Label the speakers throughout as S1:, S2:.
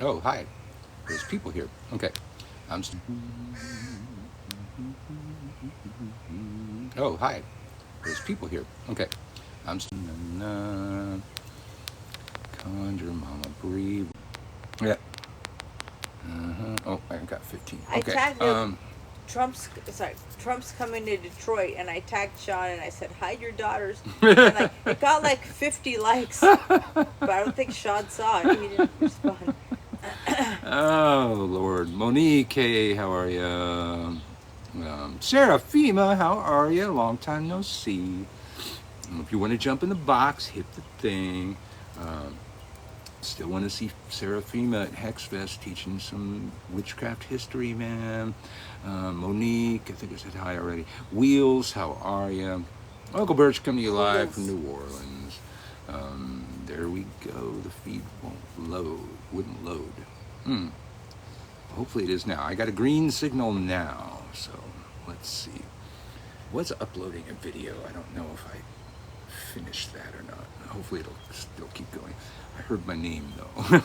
S1: Oh, hi. There's people here. Okay. I'm. Oh, hi. There's people here. Okay. I'm. Conjure Mama Breathe. Yeah. Oh, I got 15.
S2: I
S1: Okay.
S2: tagged Trump's coming to Detroit, and I tagged Sean and I said hide your daughters, and like it got like 50 likes, but I don't think Sean saw it. He didn't respond.
S1: Oh, Lord. Monique, hey, how are you? Seraphima, how are you? Long time no see. If you want to jump in the box, hit the thing. Um, Still want to see Seraphima at Hexfest teaching some witchcraft history, man. Monique, I think I said hi already. Wheels, how are you? Uncle Birch coming to you live from
S2: Wheels.
S1: New Orleans. There we go. The feed wouldn't load. Hmm. Hopefully it is now. I got a green signal now, so let's see. Was uploading a video. I don't know if I finished that or not. Hopefully it'll still keep going. I heard my name though.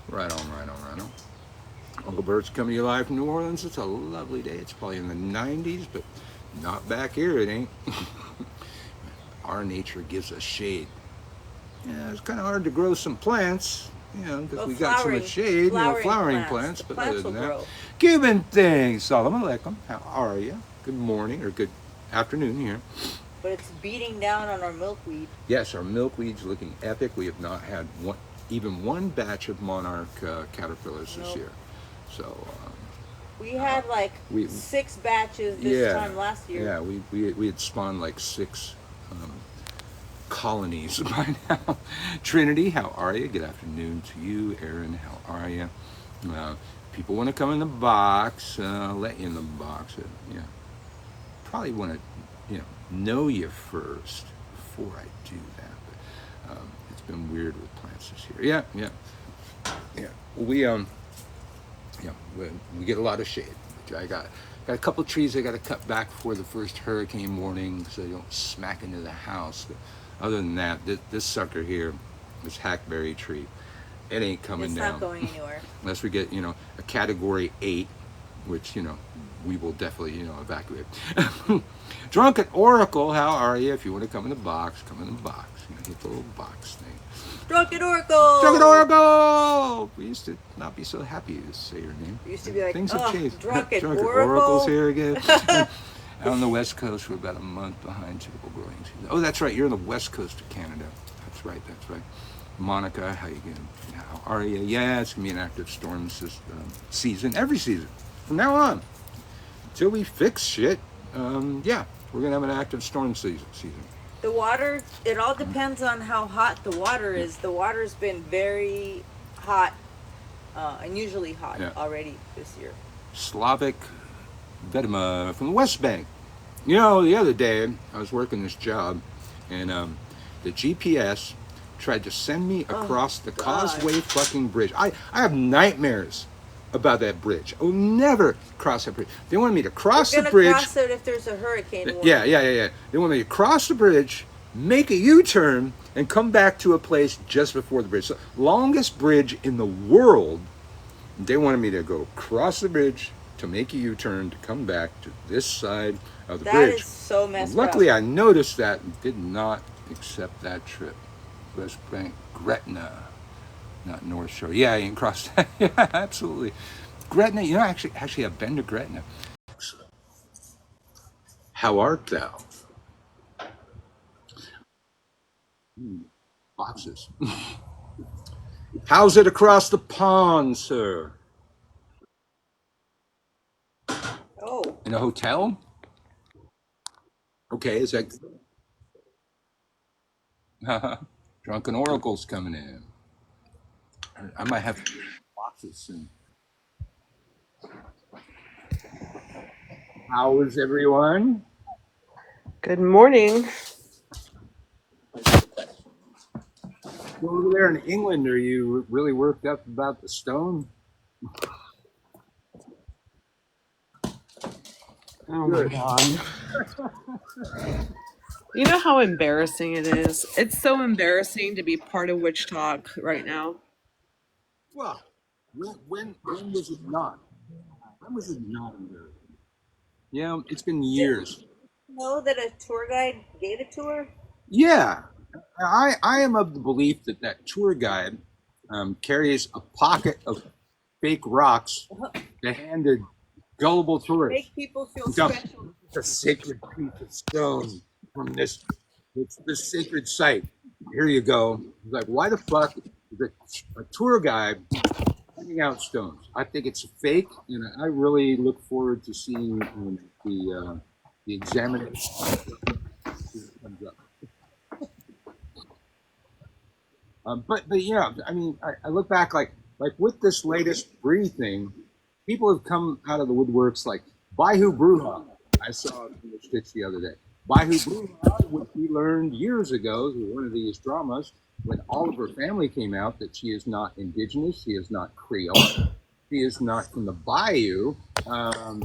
S1: Right on, right on, right on. Uncle Bert's coming to you live from New Orleans. It's a lovely day. It's probably in the 90s, but not back here, it ain't. Our nature gives us shade. Yeah, it's kind of hard to grow some plants, because
S2: Well,
S1: we got so much shade, flowering plants.
S2: The
S1: But other
S2: plants will
S1: than that,
S2: grow.
S1: Cuban thing. Salam alaikum. How are you? Good morning or good afternoon here.
S2: But it's beating down on our milkweed.
S1: Yes, our milkweed's looking epic. We have not had even one batch of monarch caterpillars this
S2: Nope.
S1: year. So
S2: We had like
S1: we
S2: 6 batches this
S1: yeah
S2: time last year.
S1: yeah we had spawned like 6 um, colonies by now. Trinity, how are you? Good afternoon to you. Aaron, how are you? Uh, People want to come in the box. I'll let you in the box. Yeah, probably want to know you first before I do that. But it's been weird with plants this year. Yeah. We get a lot of shade. I got a couple of trees I got to cut back before the first hurricane warning so they don't smack into the house. But other than that, this sucker here, this hackberry tree, it ain't coming
S2: It's
S1: down.
S2: not going anywhere.
S1: Unless we get a category 8, which we will definitely evacuate. Drunken Oracle, how are you? If you want to come in the box, come in the box. Hit the little box thing.
S2: Drunken Oracle!
S1: Drunken Oracle! We used to not be so happy to say your name.
S2: We used to be like,
S1: Things have changed.
S2: Drunken
S1: Oracle's
S2: Oracle.
S1: here again. Out on the West Coast, we're about a month behind typical growing season. Oh, that's right. You're on the West Coast of Canada. That's right. Monica, how you doing? How are you? Yeah, it's going to be an active storm season. Every season. From now on. Until we fix shit. Yeah, we're going to have an active storm season.
S2: The water, it all depends on how hot the water is. The water's been very hot, unusually hot already this year.
S1: Slavic Vedema from the West Bank. The other day I was working this job, and the GPS tried to send me across the Causeway fucking bridge. I have nightmares about that bridge. I will never cross that bridge. They wanted me to cross the bridge.
S2: We're gonna cross it if there's a hurricane warning.
S1: Yeah. They want me to cross the bridge, make a U-turn, and come back to a place just before the bridge. So, longest bridge in the world. They wanted me to go cross the bridge to make a U-turn to come back to this side of the bridge.
S2: That is so messed up.
S1: Luckily, I noticed that and did not accept that trip. West Bank, Gretna, not North Shore. Yeah, you can cross that. Yeah, absolutely. Gretna, actually, I've been to Gretna. How art thou? Boxes. How's it across the pond, sir?
S2: Oh.
S1: In a hotel? Okay, is that Drunken Oracle's coming in? I might have boxes soon. How is everyone?
S3: Good morning.
S1: Over there in England, are you really worked up about the stone?
S3: Oh my
S1: Good.
S3: God. You know how embarrassing it is? It's so embarrassing to be part of Witch Talk right now.
S1: Well, when was it not? When was it not embarrassing? Yeah, it's been years.
S2: Know that a tour guide gave it to her?
S1: Yeah, I am of the belief that that tour guide carries a pocket of fake rocks to hand to gullible tourists.
S2: Make people feel
S1: Go,
S2: special.
S1: it's a sacred piece of stone from this sacred site. Here you go. He's like, why the fuck is a tour guide handing out stones? I think it's fake, and I really look forward to seeing the examination that comes up. But yeah, I mean, I look back like with this latest Brie thing, people have come out of the woodworks like Baihu Bruja. I saw it in the Stitch the other day. Baihu Bruja, which we learned years ago through one of these dramas, when all of her family came out, that she is not indigenous, she is not Creole, she is not from the Bayou. Her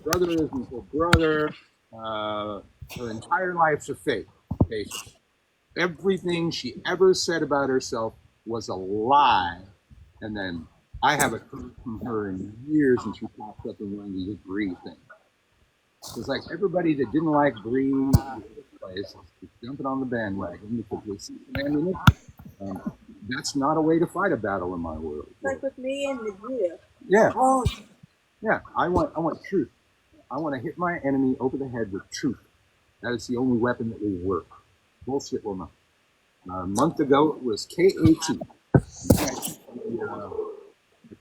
S1: brother isn't her brother. Her entire life's a fake, basically. Everything she ever said about herself was a lie. And then I haven't heard from her in years, and she popped up in one of these Brie things. It's like everybody that didn't like Brie in the first place is jumping on the bandwagon because they see some ammunition. That's not a way to fight a battle in my world.
S2: It's like with me and Nadia.
S1: Yeah.
S2: Oh,
S1: Yeah, I want truth. I want to hit my enemy over the head with truth. That is the only weapon that will work. Bullshit will not. A month ago, it was KAT. I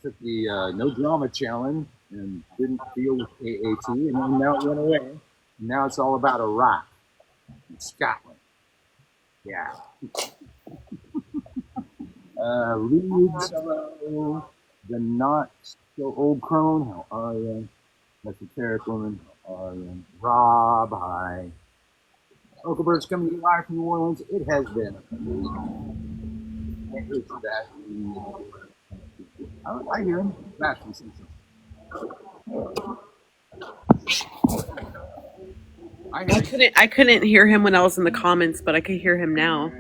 S1: took the no drama challenge and didn't deal with KAT, and then now it went away. And now it's all about Iraq and Scotland. Yeah. Reeds, hello. The not so old crone, how are you? Esoteric woman, how are you? Rob, hi. Oakelberg's coming to you live from New Orleans. It has been amazing. Can't wait for that. I hear him. Sebastian says something.
S3: I couldn't hear him when I was in the comments, but I could hear him now.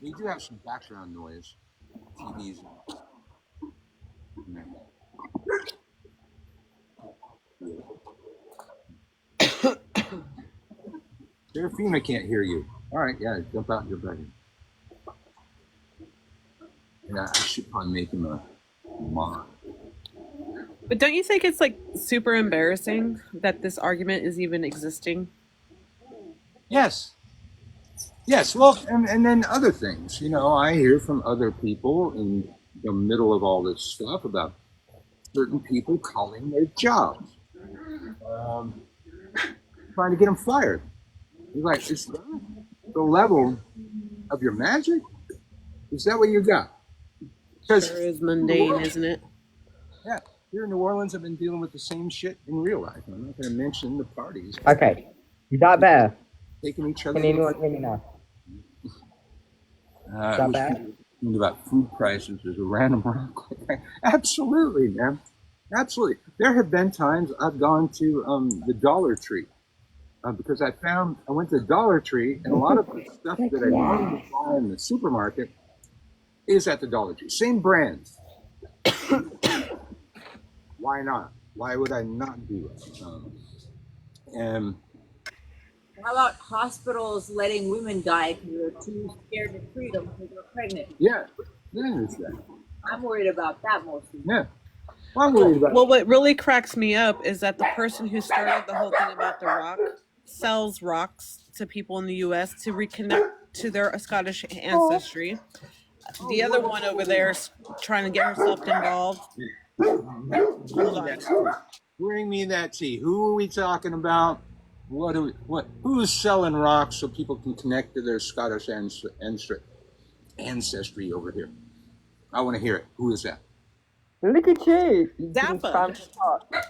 S1: We do have some background noise. TVs. Serafina can't hear you. All right, yeah, jump out your bedroom. Yeah, I should probably make him a mod.
S3: But don't you think it's like super embarrassing that this argument is even existing?
S1: Yes. Yes, well, and then other things. You know, I hear from other people in the middle of all this stuff about certain people calling their jobs, trying to get them fired. He's like, is that the level of your magic? Is that what you got? Because
S3: Sure is mundane, isn't it?
S1: yeah, here in New Orleans, I've been dealing with the same shit in real life. I'm not going to mention the parties.
S4: Okay, is that better?
S1: Taking each other.
S4: Can anyone hear me now? Is that better?
S1: About food prices as a random rock. Absolutely, man. Absolutely. There have been times I've gone to the Dollar Tree because I went to the Dollar Tree, and a lot of the stuff that I normally buy in the supermarket is at the Dollar Tree. Same brands. Why not? Why would I not do it? And
S2: how about hospitals letting women die because they're too scared to treat them because they're pregnant?
S1: yeah, there's that.
S2: I'm worried about that mostly.
S1: Yeah. Well, I'm worried about
S3: Well, what really cracks me up is that the person who started the whole thing about the rock sells rocks to people in the U.S. to reconnect to their Scottish ancestry. The other one over there is trying to get herself involved. Hold on.
S1: Bring me that tea. Who are we talking about? Who's selling rocks so people can connect to their Scottish ancestry over here? I want to hear it. Who is that?
S4: Look at you.
S3: Zappa.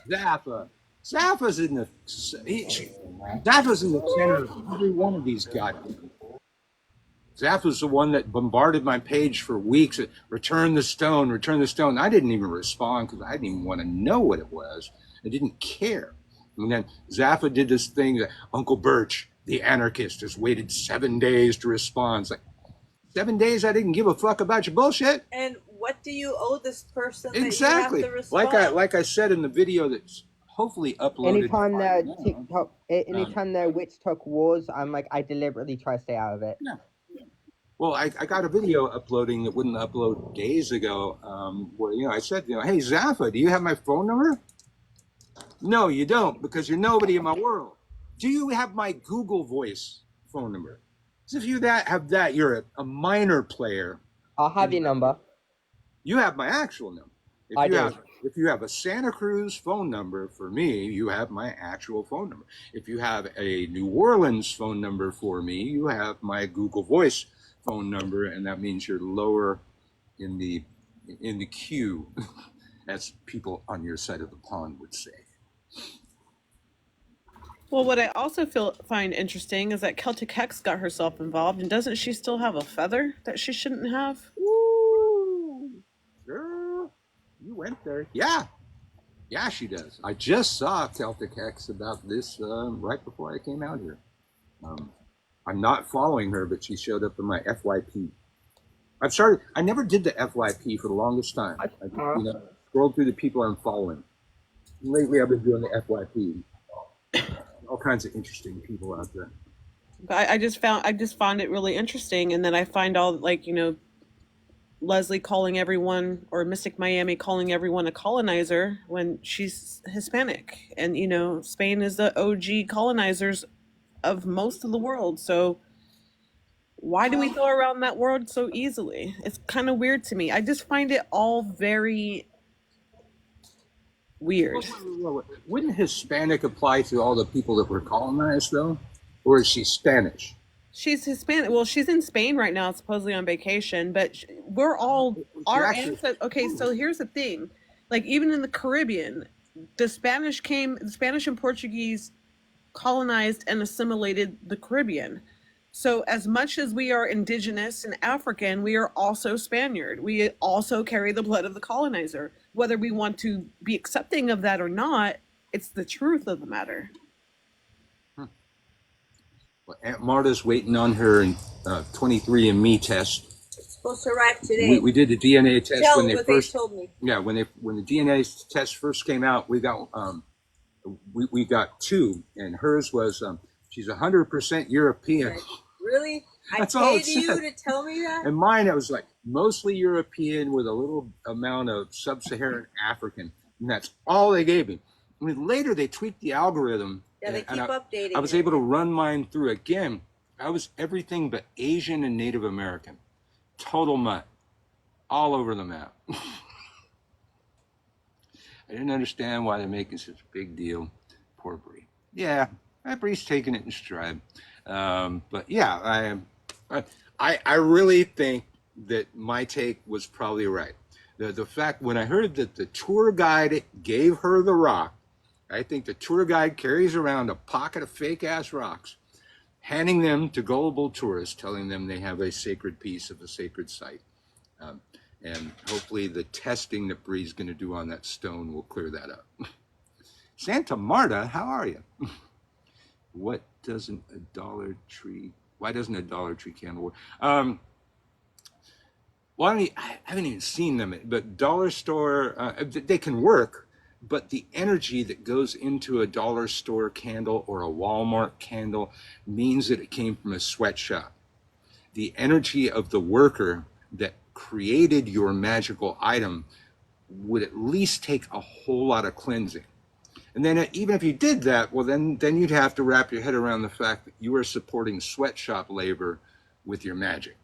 S1: Zappa. Zappa's in the center of every one of these goddamn. Zappa's the one that bombarded my page for weeks. Return the stone, return the stone. I didn't even respond because I didn't even want to know what it was. I didn't care. And then Zappa did this thing that Uncle Birch, the anarchist, has waited 7 days to respond. It's like, 7 days I didn't give a fuck about your bullshit?
S2: And what do you owe this person
S1: Exactly.
S2: that you have to respond?
S1: Like I said in the video that's hopefully uploaded.
S4: Anytime
S1: by
S4: the
S1: now.
S4: TikTok, anytime the witch talk wars, I deliberately try to stay out of it.
S1: Yeah. Well, I got a video uploading that wouldn't upload days ago, where I said, hey Zappa, do you have my phone number? No, you don't, because you're nobody in my world. Do you have my Google Voice phone number? Because if you have that, you're a minor player.
S4: I'll have your number.
S1: You have my actual number. If you have a Santa Cruz phone number for me, you have my actual phone number. If you have a New Orleans phone number for me, you have my Google Voice phone number, and that means you're lower in the queue, as people on your side of the pond would say.
S3: Well, what I also find interesting is that Celtic Hex got herself involved, and doesn't she still have a feather that she shouldn't have?
S1: Woo! Girl, you went there. Yeah, she does. I just saw Celtic Hex about this right before I came out here. I'm not following her, but she showed up in my FYP. I never did the FYP for the longest time. I just, scrolled through the people I'm following. Lately, I've been doing the FYP. All kinds of interesting people out there.
S3: I just found it really interesting, and then I find all Leslie calling everyone, or Mystic Miami calling everyone a colonizer when she's Hispanic, and Spain is the OG colonizers of most of the world. So why do we go around that word so easily? It's kind of weird to me. I just find it all very weird.
S1: Wouldn't Hispanic apply to all the people that were colonized, though? Or is she Spanish?
S3: She's Hispanic. Well, she's in Spain right now, supposedly on vacation, but we're all our ancestors. Okay, so here's the thing. Like, even in the Caribbean, the Spanish and Portuguese colonized and assimilated the Caribbean. So as much as we are indigenous and African, we are also Spaniard. We also carry the blood of the colonizer. Whether we want to be accepting of that or not, it's the truth of the matter.
S1: Well, Aunt Marta's waiting on her 23andMe test.
S2: It's supposed to arrive today.
S1: We did the DNA test when they first
S2: told me.
S1: Yeah, when the DNA test first came out, we got we got two, and hers was she's 100% European.
S2: Really?
S1: That's
S2: I
S1: all
S2: paid
S1: it
S2: you
S1: said.
S2: to tell me that?
S1: And mine, it was like mostly European with a little amount of sub-Saharan African, and that's all they gave me. I mean, later they tweaked the algorithm.
S2: Yeah, they keep updating.
S1: I was able to run mine through again. I was everything but Asian and Native American. Total mutt. All over the map. I didn't understand why they're making such a big deal. Poor Bree. Yeah, Bree's taking it in stride. But yeah, I really think that my take was probably right. The fact, when I heard that the tour guide gave her the rock, I think the tour guide carries around a pocket of fake ass rocks, handing them to gullible tourists, telling them they have a sacred piece of a sacred site. And hopefully the testing that Bree's going to do on that stone will clear that up. Santa Marta, how are you? Why doesn't a Dollar Tree candle work? Well, I haven't even seen them, but dollar store, they can work, but the energy that goes into a dollar store candle or a Walmart candle means that it came from a sweatshop. The energy of the worker that created your magical item would at least take a whole lot of cleansing. And then even if you did that, well, then you'd have to wrap your head around the fact that you are supporting sweatshop labor with your magic.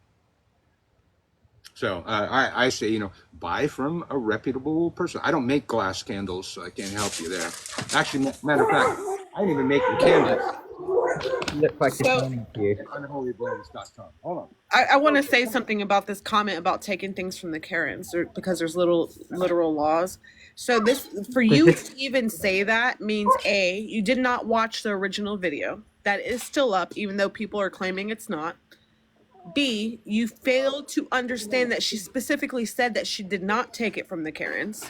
S1: So I say, buy from a reputable person. I don't make glass candles, so I can't help you there. Actually, matter of fact, I didn't even make the candles.
S4: Looks like it's morning to you.
S1: Unholyblaze.com. Hold on.
S3: I want to say something about this comment about taking things from the Karens, because there's literal laws. So this, for you to even say that, means A, you did not watch the original video. That is still up, even though people are claiming it's not. B, you failed to understand that she specifically said that she did not take it from the Karens.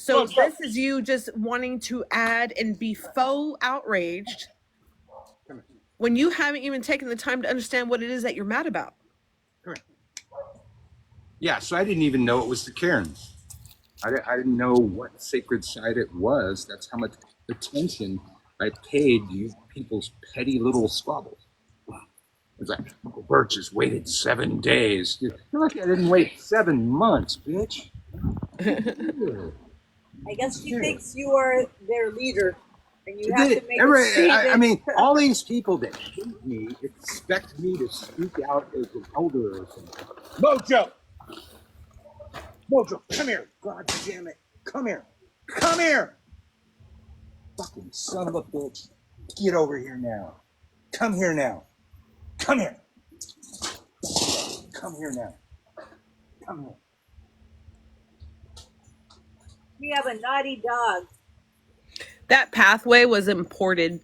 S3: So this is you just wanting to add and be faux outraged when you haven't even taken the time to understand what it is that you're mad about.
S1: Correct. Yeah, so I didn't even know it was the cairns. I didn't know what sacred site it was. That's how much attention I paid you people's petty little squabbles. It's like, Uncle Bert just waited 7 days. You're lucky I didn't wait 7 months, bitch.
S2: I guess she thinks you are their leader, and you have to make it see
S1: I mean, all these people that hate me expect me to speak out as an elder or something. Mojo! Mojo, come here! God damn it! Come here! Come here! Fucking son of a bitch! Get over here now! Come here now! Come here! Come here now! Come here!
S2: We have a naughty dog.
S3: That pathway was imported,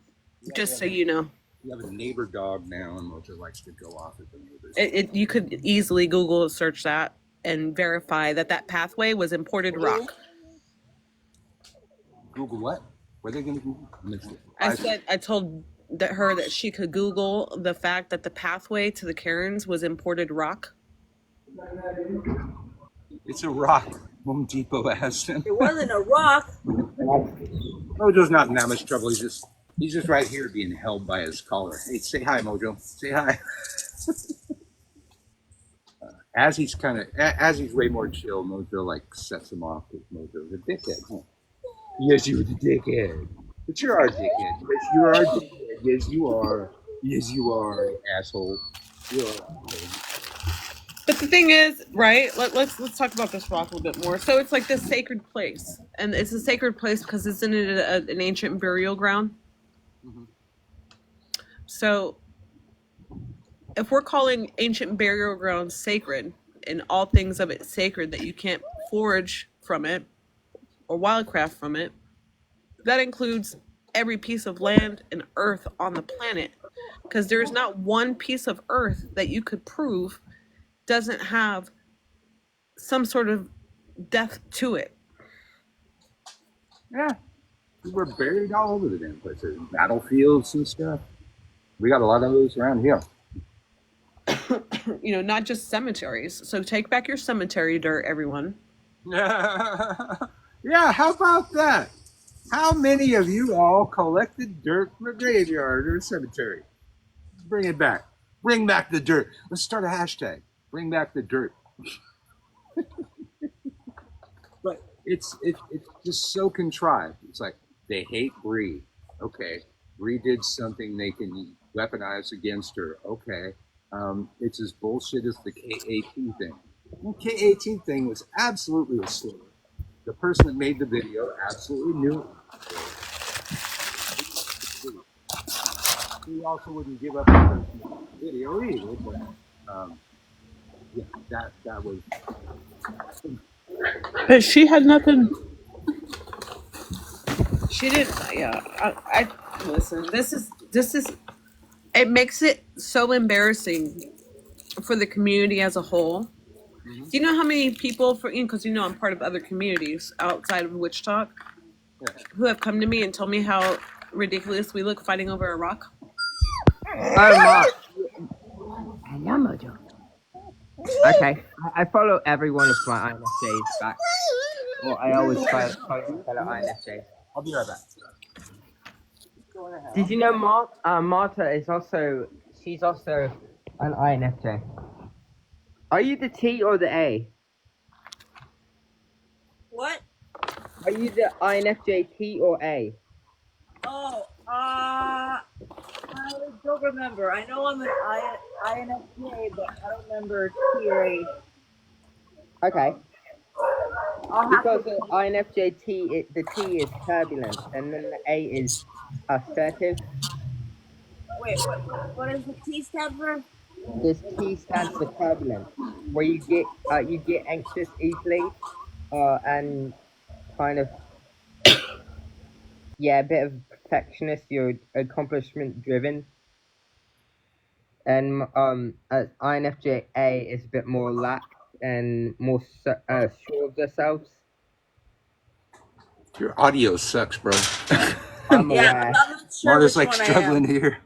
S3: just so you know.
S1: We have a neighbor dog now, and Mojo likes to go off at the neighbors.
S3: You could easily Google search that and verify that pathway was imported rock.
S1: Google what? What are they going to Google?
S3: I told her that she could Google the fact that the pathway to the cairns was imported rock.
S1: It's a rock. Home Depot has them.
S2: It wasn't a rock.
S1: Mojo's not in that much trouble. He's just right here being held by his collar. Hey, say hi, Mojo. Say hi. As he's way more chill, Mojo like sets him off because Mojo's a dickhead. Huh? Yes, you're the dickhead. But you're our dickhead. Yes, you are a dickhead. Yes, you are. Yes, you are, asshole. You are.
S3: But the thing is, right? Let's talk about this rock a little bit more. So it's like this sacred place, and it's a sacred place because it's in an ancient burial ground. Mm-hmm. So if we're calling ancient burial grounds sacred, and all things of it sacred that you can't forage from it or wildcraft from it, that includes every piece of land and earth on the planet, because there's not one piece of earth that you could prove doesn't have some sort of death to it.
S1: Yeah. We're buried all over the damn place. There's battlefields and stuff. We got a lot of those around here.
S3: Not just cemeteries. So take back your cemetery dirt, everyone.
S1: Yeah, how about that? How many of you all collected dirt from a graveyard or a cemetery? Bring it back. Bring back the dirt. Let's start a hashtag. Bring back the dirt. But it's just so contrived. It's like they hate Bree. Okay, Bree did something they can weaponize against her. Okay, it's as bullshit as the K-18 thing. The K-18 thing was absolutely a story. The person that made the video absolutely knew it. He also wouldn't give up the video either. But, yeah, that was.
S3: But she had nothing. She didn't. Yeah, I listen. This is. It makes it so embarrassing for the community as a whole. Mm-hmm. Do you know how many people, because I'm part of other communities outside of Witch Talk, who have come to me and told me how ridiculous we look fighting over a rock?
S4: Hello, Mojo. Okay, I follow every one of my INFJs back. Well, I always follow fellow INFJs.
S1: I'll be right back.
S4: Did you know Marta is also, she's also an INFJ. Are you the T or the A?
S2: What?
S4: Are you the INFJ T or A?
S2: Oh, I don't remember. I know I'm an INFJ, but I don't remember T or A.
S4: Okay. Because the INFJ T, the T is turbulent, and then the A is assertive.
S2: Wait, what does the T stand for?
S4: This T stands for turbulent, where you get anxious easily, and kind of, a bit of perfectionist. You're accomplishment driven, and INFJ A is a bit more lax and more sure of themselves.
S1: Your audio sucks, bro.
S4: I'm
S2: Yeah,
S4: aware.
S2: I'm not sure
S1: Marta's
S2: which
S1: like
S2: one
S1: struggling
S2: I am.
S1: here.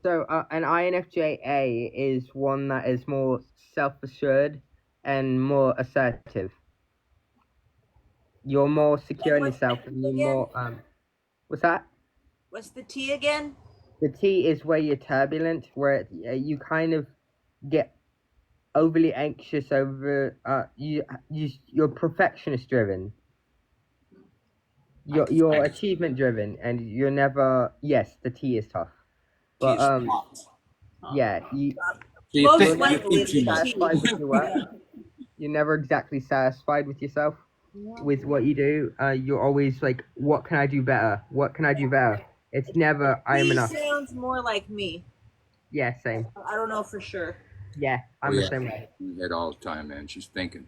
S4: So an INFJA is one that is more self-assured and more assertive. You're more secure in
S2: What's
S4: yourself,
S2: the
S4: and
S2: T
S4: you're
S2: again?
S4: more What's that?
S2: What's the T again?
S4: The T is where you're turbulent, where you kind of get overly anxious over you're perfectionist driven. You're achievement driven, and you're never. Yes, the T is tough, but yeah,
S2: Most
S4: you're never
S2: likely
S4: really
S2: the T.
S4: satisfied with your work.
S2: Yeah.
S4: You're never exactly satisfied with yourself, with what you do. You're always like, what can I do better? What can I do better? It's never I am
S2: T
S4: enough.
S2: sounds more like me.
S4: Yeah, same.
S2: I don't know for sure.
S4: Yeah, I'm the same way.
S1: In her head all the time, man. She's thinking.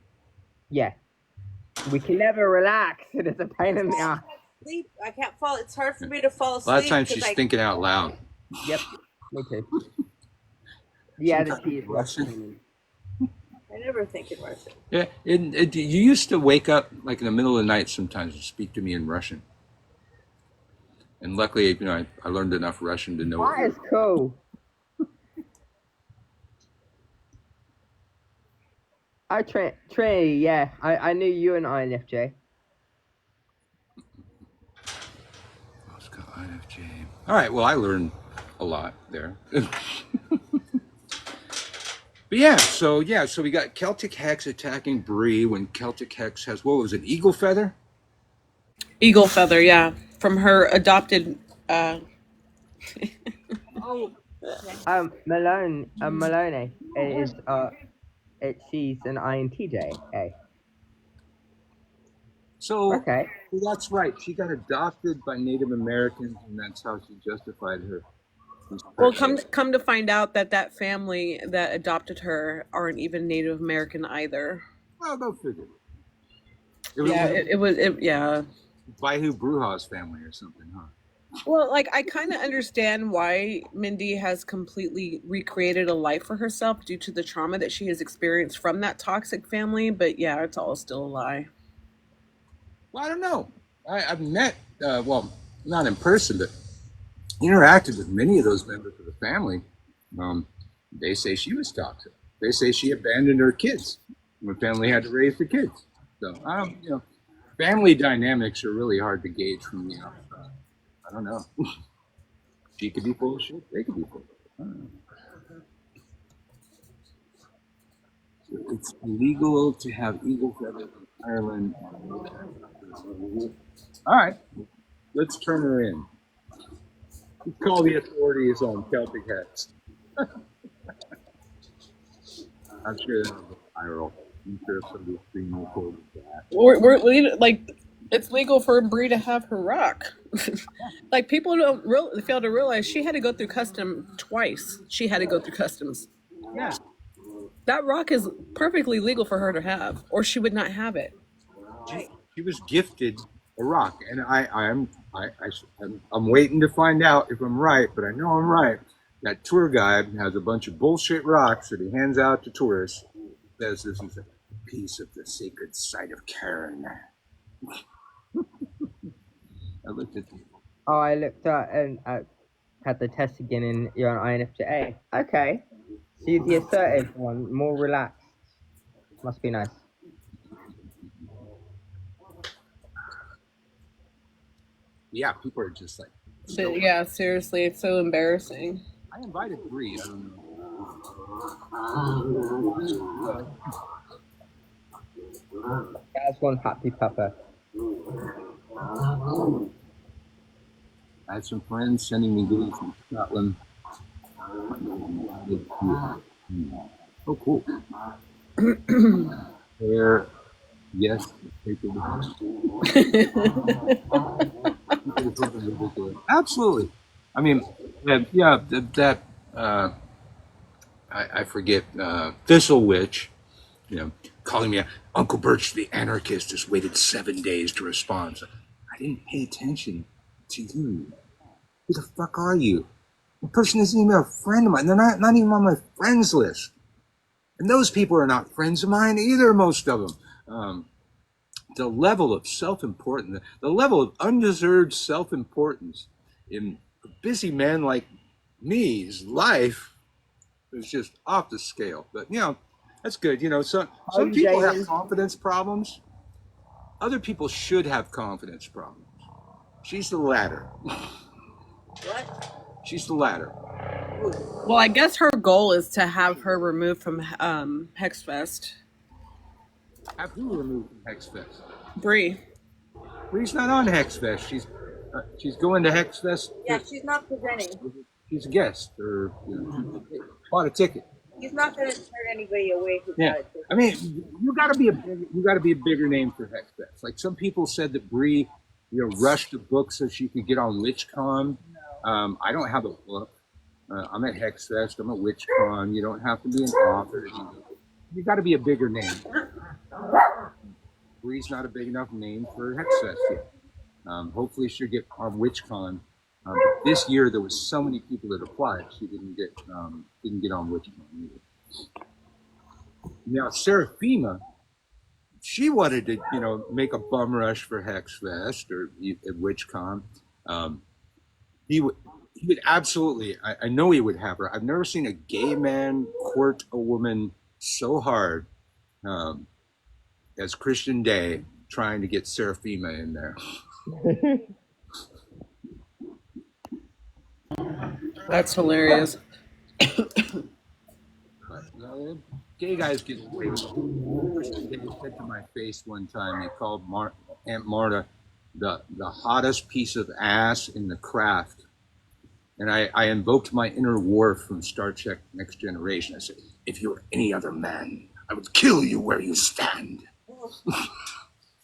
S4: Yeah, we can never relax. It is a pain in the ass.
S2: Sleep. I can't fall. It's hard for me to fall
S1: A
S2: asleep.
S1: lot of times
S2: 'cause
S1: she's
S2: I,
S1: thinking out loud.
S4: Yep, me too. Yeah, the
S1: Sometimes
S4: T is
S1: Russian.
S2: I never think in Russian.
S1: Yeah, you used to wake up like in the middle of the night sometimes and speak to me in Russian. And luckily, you know, I learned enough Russian to know.
S4: That is cool. Trey, yeah, I knew you and INFJ.
S1: INFJ. All right, well, I learned a lot there. But yeah, so we got Celtic Hex attacking Bree when Celtic Hex has, what was it, Eagle Feather?
S3: Eagle feather, yeah, from her adopted.
S2: Oh,
S4: Malone is she's an INTJ.
S1: So
S4: Okay.
S1: that's right. She got adopted by Native Americans, and that's how she justified her.
S3: Well, come to find out that family that adopted her aren't even Native American either.
S1: Well, go figure.
S3: It was
S1: Baihu Bruja's family or something, huh?
S3: Well, like I kind of understand why Mindy has completely recreated a life for herself due to the trauma that she has experienced from that toxic family, but yeah, it's all still a lie.
S1: Well, I don't know. I've met, well, not in person, but interacted with many of those members of the family. They say she was toxic. They say she abandoned her kids when the family had to raise the kids. So, you know, family dynamics are really hard to gauge from the outside. I don't know. She could be full of shit. They could be full of shit. I don't know. So it's illegal to have eagle feathers in Ireland. All right, let's turn her in. Let's call the authorities on Celtic Hex. I'm sure that was viral. I'm sure somebody's being recorded that.
S3: We're like, it's legal for Brie to have her rock. Like people don't fail to realize she had to go through custom twice. She had to go through customs.
S1: Yeah.
S3: That rock is perfectly legal for her to have, or she would not have it.
S1: She was gifted a rock, and I'm waiting to find out if I'm right, but I know I'm right. That tour guide has a bunch of bullshit rocks that he hands out to tourists. Says this is a piece of the sacred site of Karen. I looked at the
S4: I looked at and had the test again, and you're an INFJ. Okay. So you're the assertive one, more relaxed. Must be nice.
S1: yeah, people are just like.
S3: So, yeah, seriously, it's so embarrassing.
S1: I invited Bree. I don't know.
S4: That's one happy pupper.
S1: I had some friends sending me goodies from Scotland. Oh, cool. There, yes, absolutely. I mean, yeah, that I forget Thistle Witch, you know, calling me Uncle Birch the anarchist has waited 7 days to respond. So, I didn't pay attention to you. Who the fuck are you? The person isn't even a friend of mine. They're not even on my friends list. And those people are not friends of mine either, most of them. the level of self-importance, the level of undeserved self-importance in a busy man like me's life is just off the scale. But that's good. Some people have
S4: Jalen.
S1: confidence problems. Other people should have confidence problems. She's the latter.
S2: What?
S1: She's the latter.
S3: Well, I guess her goal is to have her removed from Hexfest.
S1: Have who removed from Hexfest?
S3: Bree.
S1: Bree's not on Hexfest. She's going to Hexfest.
S2: Yeah, she's not presenting.
S1: She's a guest, or bought a ticket.
S2: He's not going to turn anybody away who
S1: Yeah,
S2: got it.
S1: I mean, you got to be a bigger name for Hexfest. Like some people said that Bree, rushed the book so she could get on WitchCon.
S2: No.
S1: I don't have a book. I'm at Hexfest. I'm at WitchCon. You don't have to be an author. You got to be a bigger name. Bree's not a big enough name for Hexfest yet. Hopefully she'll get on WitchCon. But this year there was so many people that applied, she didn't get on WitchCon either. Now Seraphima, she wanted to make a bum rush for Hexfest or at WitchCon. He would absolutely. I know he would have her. I've never seen a gay man court a woman so hard as Christian Day trying to get Seraphima in there.
S3: That's hilarious.
S1: Gay guys get away with it. Christian Day said to my face one time, he called Aunt Marta the hottest piece of ass in the craft. And I invoked my inner Worf from Star Trek Next Generation. I said, if you were any other man, I would kill you where you stand.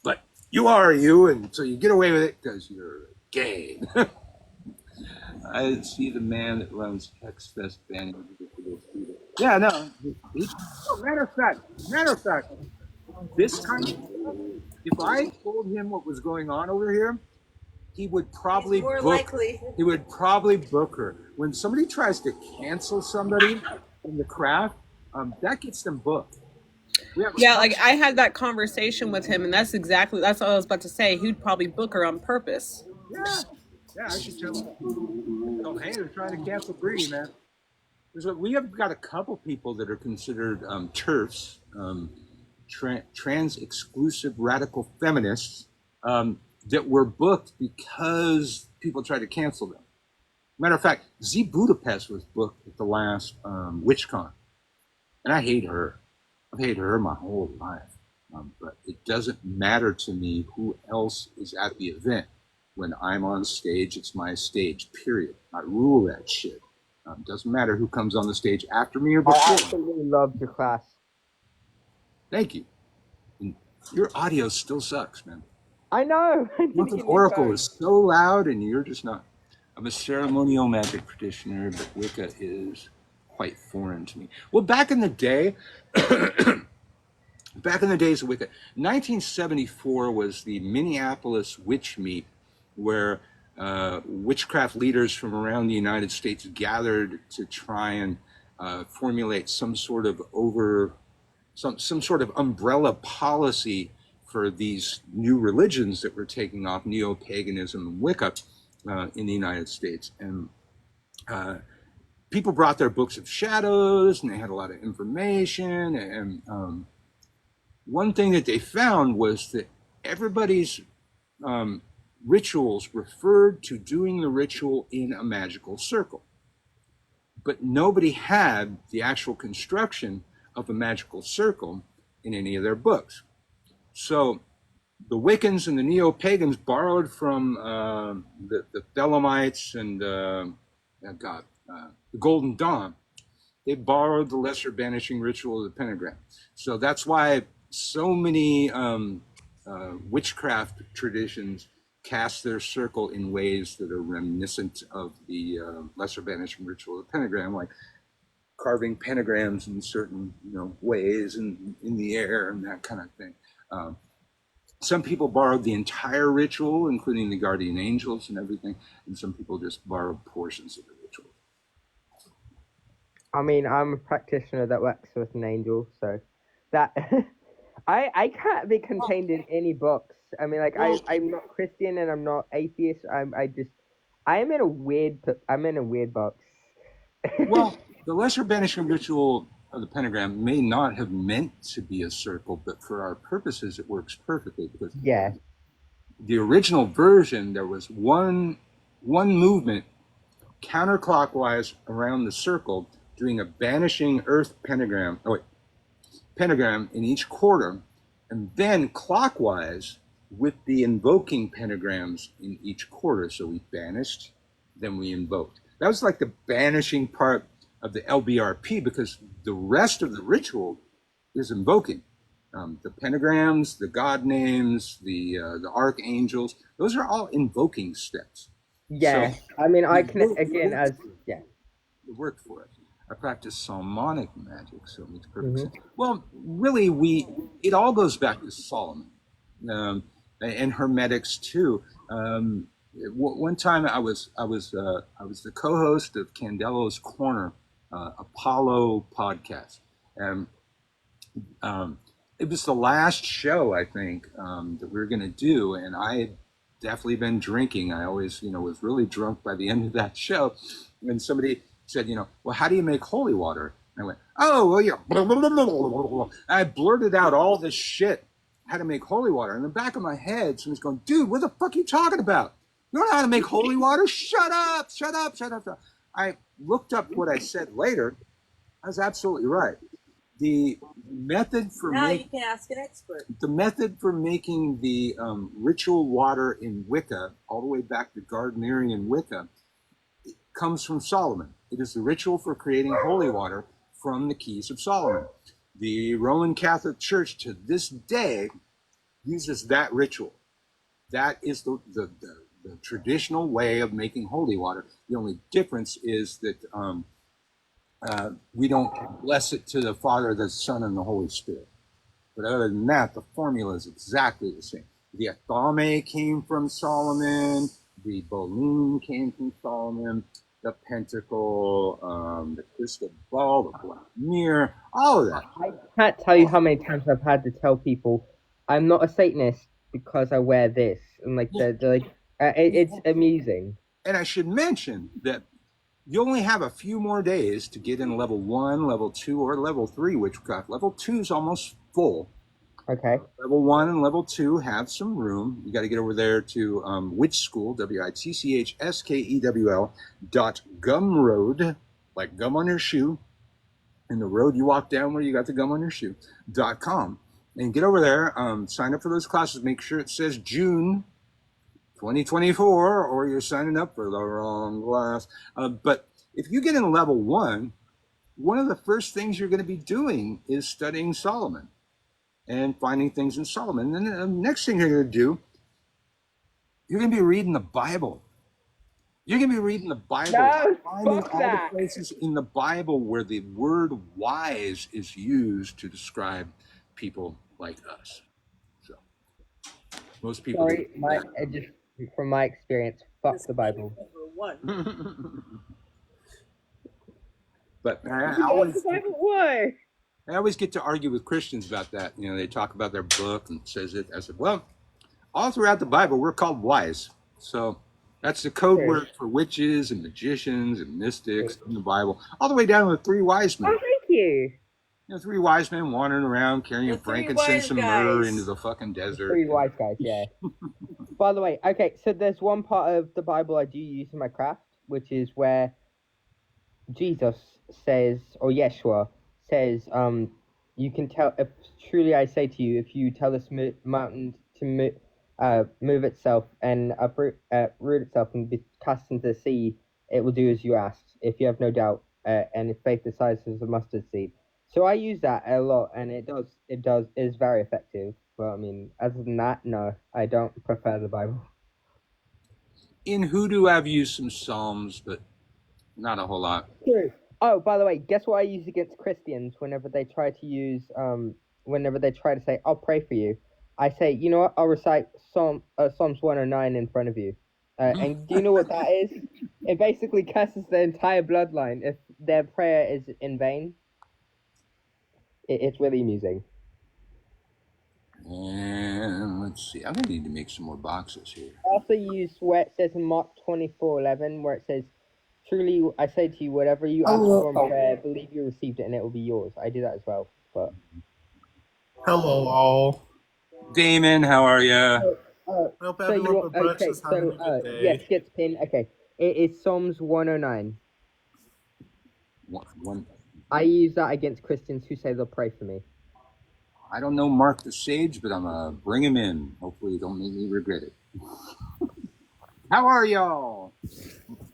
S1: But you are you, and so you get away with it because you're gay. I see the man that runs Hexfest banning. Yeah, no. Matter of fact, this kind of, if I told him what was going on over here, he would probably He would probably book her. When somebody tries to cancel somebody in the craft, that gets them booked.
S3: Yeah, like I had that conversation with him, and that's what I was about to say. He'd probably book her on purpose.
S1: Yeah, I should tell him. Oh, hey, they're trying to cancel Bree, man. We have got a couple people that are considered TERFs, trans-exclusive radical feminists, that were booked because people tried to cancel them. Matter of fact, Z Budapest was booked at the last WitchCon, and I hate her. I've hated her my whole life, but it doesn't matter to me who else is at the event. When I'm on stage, it's my stage, period. I rule that shit. Doesn't matter who comes on the stage after me or before.
S4: I absolutely loved your class.
S1: Thank you. And your audio still sucks, man.
S4: I know.
S1: Month of Oracle is so loud, and you're just not. I'm a ceremonial magic practitioner, but Wicca is quite foreign to me. Well, back in the day, back in the days of Wicca, 1974 was the Minneapolis Witch Meet, where witchcraft leaders from around the United States gathered to try and formulate some sort of umbrella policy for these new religions that were taking off, neo-paganism and Wicca, in the United States. And people brought their books of shadows, and they had a lot of information. And one thing that they found was that everybody's rituals referred to doing the ritual in a magical circle, but nobody had the actual construction of a magical circle in any of their books. So the Wiccans and the neo-pagans borrowed from the Thelemites and the Golden Dawn. They borrowed the lesser banishing ritual of the pentagram. So that's why so many witchcraft traditions cast their circle in ways that are reminiscent of the lesser banishing ritual of the pentagram, like carving pentagrams in certain ways and in the air and that kind of thing. Some people borrowed the entire ritual, including the guardian angels and everything, and some people just borrowed portions of the ritual.
S4: I mean, I'm a practitioner that works with an angel, so that I can't be contained in any box. I mean, like I'm not Christian and I'm not atheist. I'm in a weird box.
S1: Well, the lesser banishing ritual of the pentagram may not have meant to be a circle, but for our purposes, it works perfectly because
S4: Yeah.
S1: the original version, there was one movement counterclockwise around the circle, doing a banishing earth pentagram. Oh wait, pentagram in each quarter, and then clockwise with the invoking pentagrams in each quarter. So we banished, then we invoked. That was like the banishing part of the LBRP because the rest of the ritual is invoking. The pentagrams, the god names, the archangels, those are all invoking steps.
S4: Yeah.
S1: So
S4: I mean, I can again as yeah.
S1: it worked for us. I practice Solomonic magic, so it makes perfect
S4: Mhm.
S1: sense. Well, really, it all goes back to Solomon and Hermetics too. One time I was the co-host of Candelo's Corner, Apollo podcast, and it was the last show I think that we were going to do, and I had definitely been drinking. I always, was really drunk by the end of that show, and somebody said, well, how do you make holy water? And I went, oh, well, yeah. Blah, blah, blah, blah, blah, blah. I blurted out all this shit, how to make holy water. In the back of my head, somebody's going, dude, what the fuck are you talking about? You don't know how to make holy water? Shut up, shut up, shut up. Shut up. I looked up what I said later. I was absolutely right. The method for
S2: now you can ask an expert.
S1: The method for making the ritual water in Wicca, all the way back to Gardnerian Wicca, comes from Solomon. It is the ritual for creating holy water from the Keys of Solomon. The Roman Catholic Church to this day uses that ritual. That is the traditional way of making holy water. The only difference is that we don't bless it to the Father, the Son, and the Holy Spirit. But other than that, the formula is exactly the same. The Athame came from Solomon. The Boline came from Solomon. The Pentacle, the crystal ball, the black mirror, all of that.
S4: I can't tell you how many times I've had to tell people I'm not a Satanist because I wear this, and like they're like, it's amusing.
S1: And I should mention that you only have a few more days to get in level 1, level 2, or level 3 witchcraft. Level 2 is almost full.
S4: Okay.
S1: Level 1 and level 2 have some room. You got to get over there to Witch School, WITCHSKEWL.gumroad, like gum on your shoe, and the road you walk down where you got the gum on your shoe.com. And get over there, sign up for those classes. Make sure it says June 2024, or you're signing up for the wrong class. But if you get in level 1, one of the first things you're going to be doing is studying Solomon and finding things in Solomon. And then the next thing you're going to do, you're going to be reading the Bible. You're going to be reading the Bible,
S4: No,
S1: finding
S4: fuck
S1: all
S4: that.
S1: the places in the Bible where the word wise is used to describe people like us. So most people.
S4: Sorry, just from my experience, fuck the Bible.
S2: Number one.
S1: But
S4: Why?
S1: I always get to argue with Christians about that. They talk about their book and says it. I said, well, all throughout the Bible, we're called wise. So that's the code word for witches and magicians and mystics in the Bible, all the way down to the 3 wise men.
S4: Oh, thank you.
S1: 3 wise men wandering around carrying frankincense and myrrh into the fucking desert.
S4: 3 wise guys, yeah. By the way, okay, so there's one part of the Bible I do use in my craft, which is where Jesus says, or Yeshua says, you can tell, if truly I say to you, if you tell this mountain to move itself and root itself and be cast into the sea, it will do as you asked, if you have no doubt, and if faith the size of a mustard seed. So I use that a lot, and it is very effective. Well, I mean, other than that, no, I don't prefer the Bible.
S1: In Hoodoo, I've used some Psalms, but not a whole lot.
S4: True. Oh, by the way, guess what I use against Christians whenever they try to say, I'll pray for you. I say, you know what, I'll recite Psalms 109 in front of you. And do you know what that is? It basically curses the entire bloodline if their prayer is in vain. It's really amusing.
S1: And let's see. I'm gonna need to make some more boxes here.
S4: I also use where it says in Mark 24:11, where it says, "Truly, I say to you, whatever you ask for in prayer, believe you received it, and it will be yours." I do that as well. But
S5: hello, all.
S1: Damon, how are you?
S5: Hope everyone but Butch is having a good day.
S4: yes, gets pinned. Okay, it is Psalms 109.
S1: One.
S4: I use that against Christians who say they'll pray for me.
S1: I don't know Mark the Sage, but I'm gonna bring him in. Hopefully, you don't make me regret it. How are y'all?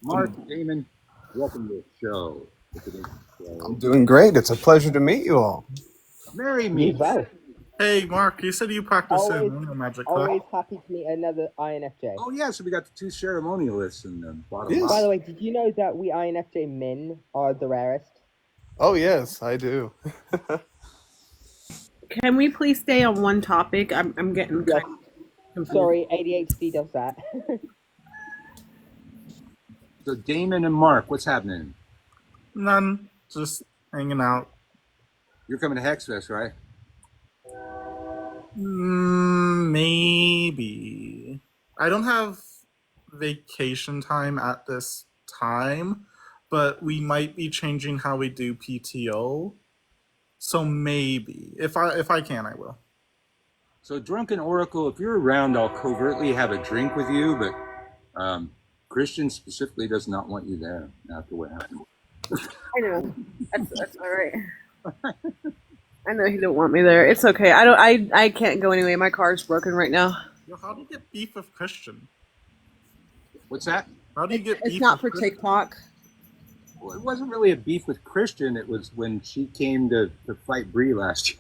S1: Mark, Damon, welcome to the show.
S6: I'm doing great. It's a pleasure to meet you all.
S1: Marry me.
S4: Well.
S5: Hey, Mark, you said you practice magic, huh?
S4: Always happy to meet another INFJ.
S1: Oh, yeah, so we got the two ceremonialists in the bottom.
S6: Yes.
S4: By the way, did you know that we INFJ men are the rarest?
S6: Oh, yes, I do.
S3: Can we please stay on one topic? I'm getting
S4: Yes.
S3: kind of confused.
S4: Sorry, ADHD does that.
S1: So Damon and Mark, what's happening?
S5: None. Just hanging out.
S1: You're coming to Hexfest, right?
S5: Maybe. I don't have vacation time at this time, but we might be changing how we do PTO. So maybe. If I can, I will.
S1: So Drunken Oracle, if you're around, I'll covertly have a drink with you, but Christian specifically does not want you there after what happened.
S3: I know. That's all right. I know he don't want me there. It's okay. I can't go anyway. My car's broken right now.
S5: Yo, how do you get beef with Christian?
S1: What's that?
S5: How do you get beef
S3: It's not for
S5: with Christian?
S3: TikTok.
S1: Well, it wasn't really a beef with Christian. It was when she came to fight Bree last year.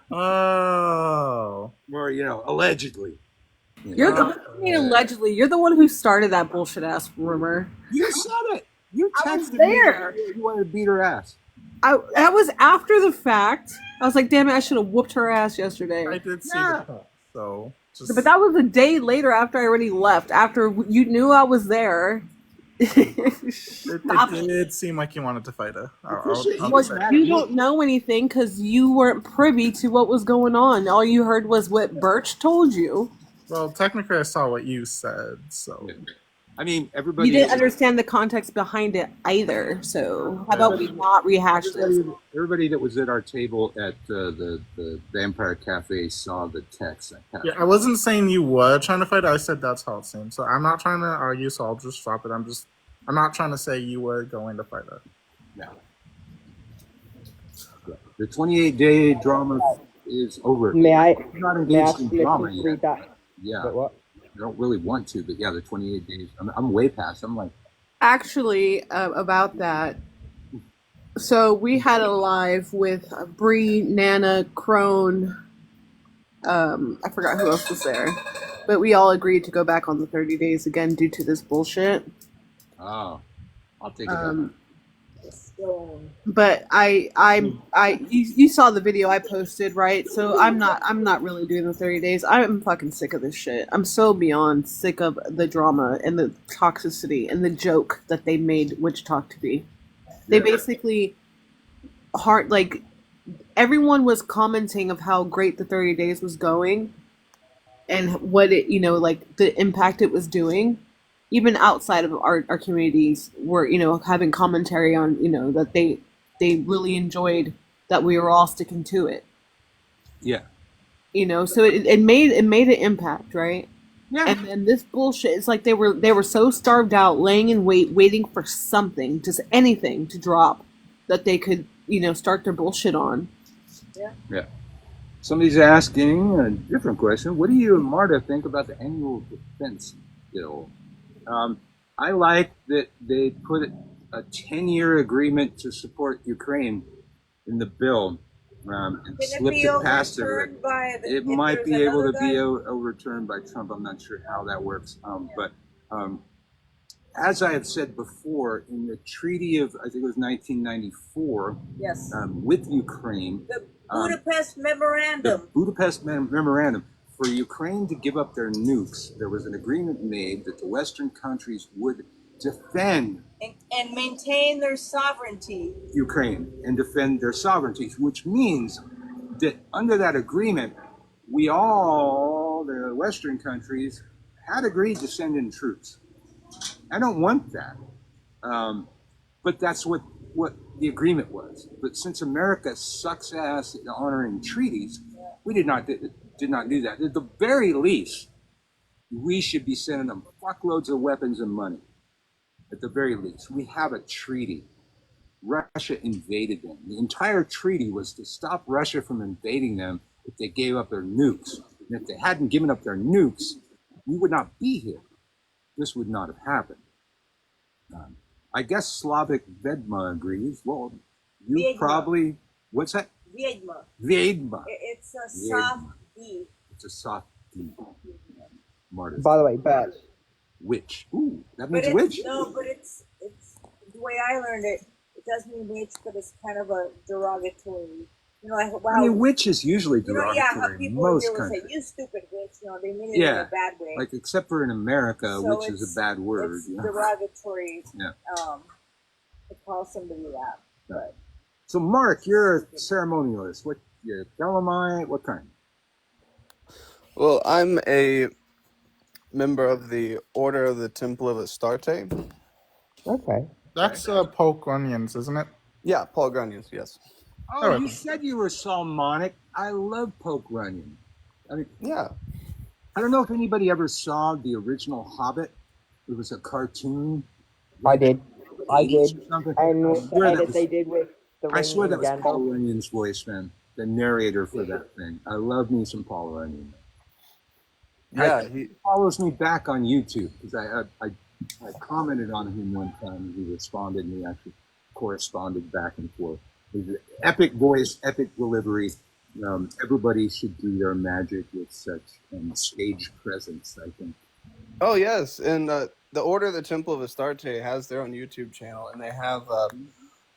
S5: Oh.
S1: Or, allegedly.
S3: You're allegedly. You're the one who started that bullshit ass rumor.
S1: You said it. You
S3: I was
S1: texted
S3: there.
S1: me. You wanted to beat her ass.
S3: That was after the fact. I was like, damn it, I should have whooped her ass yesterday.
S5: I did see the cut, so just...
S3: But that was a day later after I already left. After you knew I was there.
S5: It did seem like you wanted to fight her.
S3: You don't know anything because you weren't privy to what was going on. All you heard was what Birch told you.
S5: Well, technically, I saw what you said, so...
S1: I mean, everybody...
S3: You didn't understand the context behind it either, so how about we not rehash this?
S1: Everybody that was at our table at the Vampire Cafe saw the text.
S5: Yeah, I wasn't saying you were trying to fight. I said that's how it seemed. So I'm not trying to argue, so I'll just drop it. I'm not trying to say you were going to fight her.
S1: Yeah. The 28-day drama is over.
S4: May I?
S1: I'm not engaged in drama yet.
S4: Read that?
S1: Yeah.
S4: But what?
S1: I don't really want to, but yeah, the 28 days. I'm way past. I'm like...
S3: Actually, about that, so we had a live with Bree, Nana, Crone, I forgot who else was there, but we all agreed to go back on the 30 days again due to this bullshit.
S1: Oh, I'll take it.
S3: But you saw the video I posted, right? So I'm not really doing the 30 days. I'm fucking sick of this shit. I'm so beyond sick of the drama and the toxicity and the joke that they made Wichita to be. They basically everyone was commenting of how great the 30 days was going and what it, the impact it was doing. Even outside of our communities were, having commentary on, that they really enjoyed that we were all sticking to it.
S1: Yeah.
S3: So it made an impact, right?
S1: Yeah.
S3: And then this bullshit, it's like they were so starved out, laying in wait, waiting for something, just anything to drop that they could, start their bullshit on.
S2: Yeah.
S1: Yeah. Somebody's asking a different question. What do you and Marta think about the annual defense bill? I like that they put a 10-year agreement to support Ukraine in the bill and slipped it past it. It might be able to be overturned by Trump. I'm not sure how that works. But as I have said before, in the treaty of, I think it was 1994,
S2: yes,
S1: with Ukraine,
S2: the Budapest Memorandum.
S1: The Budapest Memorandum. For Ukraine to give up their nukes, there was an agreement made that the Western countries would defend
S2: and maintain their sovereignty.
S1: Ukraine and defend their sovereignty, which means that under that agreement, we all, the Western countries, had agreed to send in troops. I don't want that. But that's what the agreement was. But since America sucks ass at honoring treaties, we did not do that. At the very least, we should be sending them fuckloads of weapons and money. At the very least, we have a treaty. Russia invaded them. The entire treaty was to stop Russia from invading them if they gave up their nukes. And if they hadn't given up their nukes, we would not be here. This would not have happened. I guess Slavic Vedma agrees. Well, you
S2: Vedma.
S1: Probably, what's that?
S2: Vedma.
S1: Vedma.
S2: It's a soft D.
S1: It's a soft D. Martyrs.
S4: By the way, Bert.
S1: Witch. Ooh, that
S2: But
S1: means
S2: it's,
S1: witch.
S2: no, but it's the way I learned it. It does mean witch, but it's kind of a derogatory. You know, like wow.
S1: I mean, witch is usually
S2: You know,
S1: derogatory
S2: yeah, how
S1: in
S2: people
S1: most
S2: here will
S1: countries.
S2: say, "You stupid witch." You know, they mean it in
S1: Yeah,
S2: a bad way.
S1: like except for in America,
S2: So
S1: which is
S2: it's-
S1: a bad word.
S2: It's
S1: You know?
S2: derogatory.
S1: Yeah.
S2: To call somebody that. But
S1: So, Mark, you're a ceremonialist. What? You're Thelemite? What kind?
S6: Well, I'm a member of the Order of the Temple of Astarte.
S4: Okay.
S5: That's poke onions, isn't it?
S6: Yeah, Paul Grunions, yes.
S1: Oh,
S5: Alright.
S1: you said you were Salmonic. I love Poke Runyon. I mean,
S6: Yeah.
S1: I don't know if anybody ever saw the original Hobbit. It was a cartoon.
S4: I did. I did.
S1: Or something.
S4: And
S1: I
S4: with the
S1: swear that
S4: edit
S1: was-
S4: they did with the
S1: I
S4: ring
S1: swear that
S4: and
S1: was
S4: Gandalf.
S1: Paul Runyon's voice, man. The narrator for that thing. I love me some Paul Runyon.
S6: Yeah, he,
S1: Follows me back on YouTube because I commented on him one time and he responded and we actually corresponded back and forth. He's an epic voice, epic delivery. Everybody should do their magic with such stage presence, I think.
S6: oh yes, and the Order of the Temple of Astarte has their own YouTube channel, and they have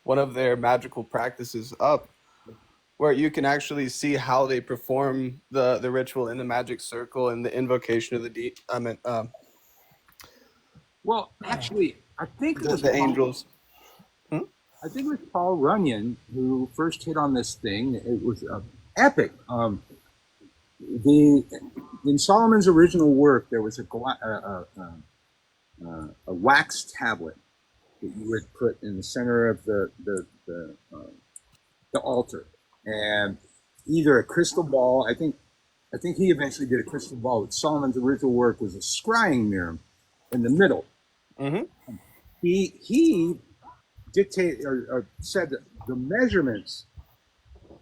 S6: one of their magical practices up, where you can actually see how they perform the ritual in the magic circle and the invocation of
S1: Well, actually, I think it was
S6: the angels.
S1: I think it was Paul Runyon who first hit on this thing. It was epic. In Solomon's original work, there was a wax tablet that you would put in the center of the altar, and either a crystal ball. I think he eventually did a crystal ball. But Solomon's original work was a scrying mirror in the middle.
S6: Mm-hmm.
S1: He dictated or said that the measurements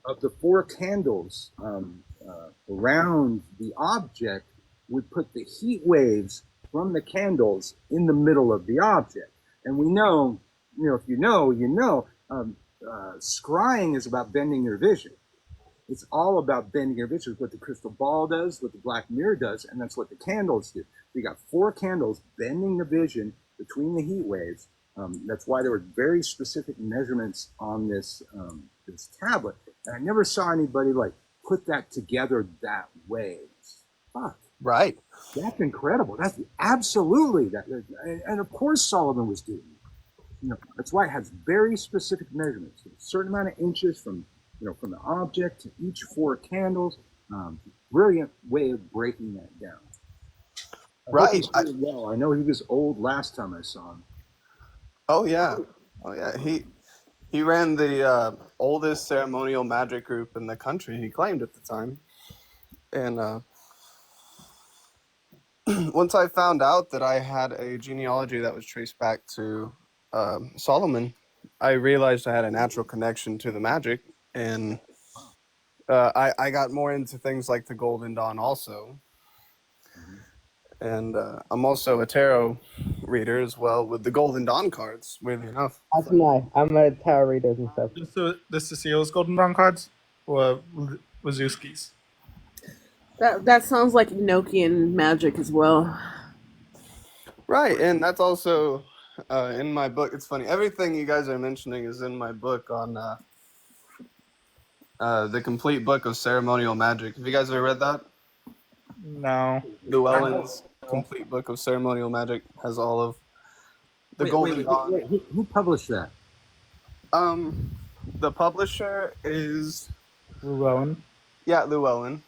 S1: of the four candles around the object would put the heat waves from the candles in the middle of the object. And we know, if you know, scrying is about bending your vision. It's all about bending your vision. It's what the crystal ball does, what the black mirror does, and that's what the candles do. We got four candles bending the vision between the heat waves. That's why there were very specific measurements on this tablet. And I never saw anybody put that together that way. Fuck,
S6: Right.
S1: that's incredible. That's absolutely that. And of course Solomon was doing it. That's why it has very specific measurements. A certain amount of inches from the object to each four candles. Brilliant way of breaking that down.
S6: Right.
S1: He's doing well. I know he was old last time I saw him.
S6: Oh yeah. He ran the oldest ceremonial magic group in the country. He claimed at the time, and once I found out that I had a genealogy that was traced back to Solomon, I realized I had a natural connection to the magic, and I got more into things like the Golden Dawn also. And I'm also a tarot reader as well with the Golden Dawn cards, weirdly enough.
S4: As am I. I'm a tarot reader and stuff.
S5: The Cecile's Golden Dawn cards or Wazowski's?
S3: That sounds like Enochian magic as well.
S6: Right, and that's also in my book. It's funny. Everything you guys are mentioning is in my book on the complete book of ceremonial magic. Have you guys ever read that?
S5: No.
S6: Llewellyn's complete book of ceremonial magic has all of the Golden Dawn.
S1: Wait, who published that?
S6: The publisher is
S5: Llewellyn.
S6: Llewellyn.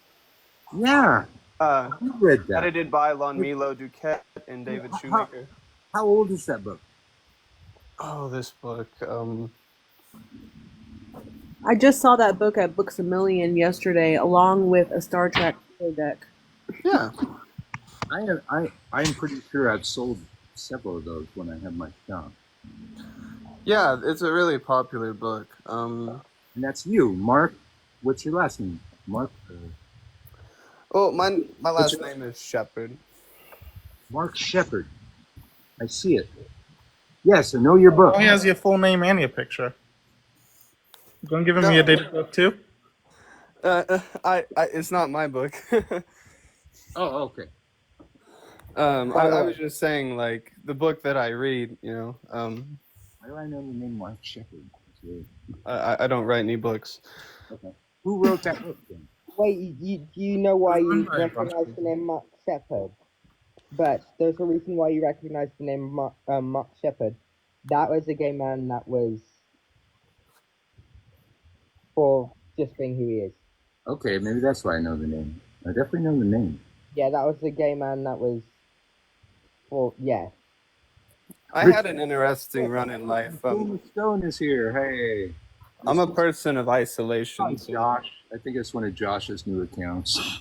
S1: Yeah,
S6: Uh,
S1: I read that.
S6: edited by Milo Duquette and David Shoemaker.
S1: How old is that book?
S6: Oh, this book.
S3: I just saw that book at Books a Million yesterday, along with a Star Trek deck.
S6: Yeah.
S1: I am pretty sure I've sold several of those when I have my shop.
S6: Yeah, it's a really popular book.
S1: And that's you, Mark. What's your last name? Mark.
S6: Well, my last name is Shepard.
S1: Mark Shepard. I see it. Yes, I know your book.
S5: Oh, he has your full name and your picture. You gonna give him your date of birth too?
S6: It's not my book.
S1: Oh, okay.
S6: I was just saying, like, the book that I read,
S1: Why do I know the name Mark Shepard?
S6: I don't write any books.
S1: Okay. Who wrote that book then?
S4: Wait, you know why you recognize the name Mark Shepard? But there's a reason why you recognize the name Mark Shepard. That was a gay man that was for just being who he is.
S1: Okay, maybe that's why I know the name. I definitely know the name.
S4: Yeah, that was a gay man that was for, yeah.
S6: I had an interesting run in life.
S1: Stone is here. Hey.
S6: I'm a person of isolation.
S1: Oh, Josh. I think it's one of Josh's new accounts.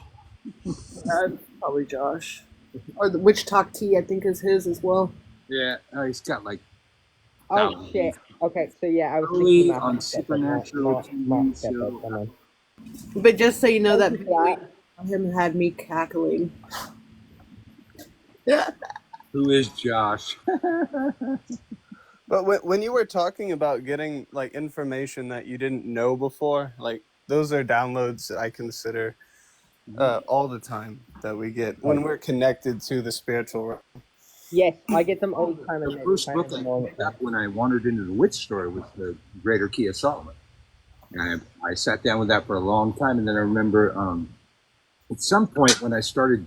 S3: Probably Josh. Or the Witch Talk Tea, I think, is his as well.
S1: Yeah, he's got like.
S4: Oh shit. Okay, so yeah, I was
S1: Early
S4: thinking
S1: on Supernatural
S4: Mark Shepard.
S3: But just so you know, that
S4: Yeah.
S3: him had me cackling.
S1: Who is Josh?
S6: But when you were talking about getting like information that you didn't know before, like those are downloads that I consider all the time that we get when we're connected to the spiritual realm.
S4: Yes, I get them all the time.
S1: The first book I picked up when I wandered into the witch story was the Greater Key of Solomon. And I sat down with that for a long time, and then I remember at some point when I started,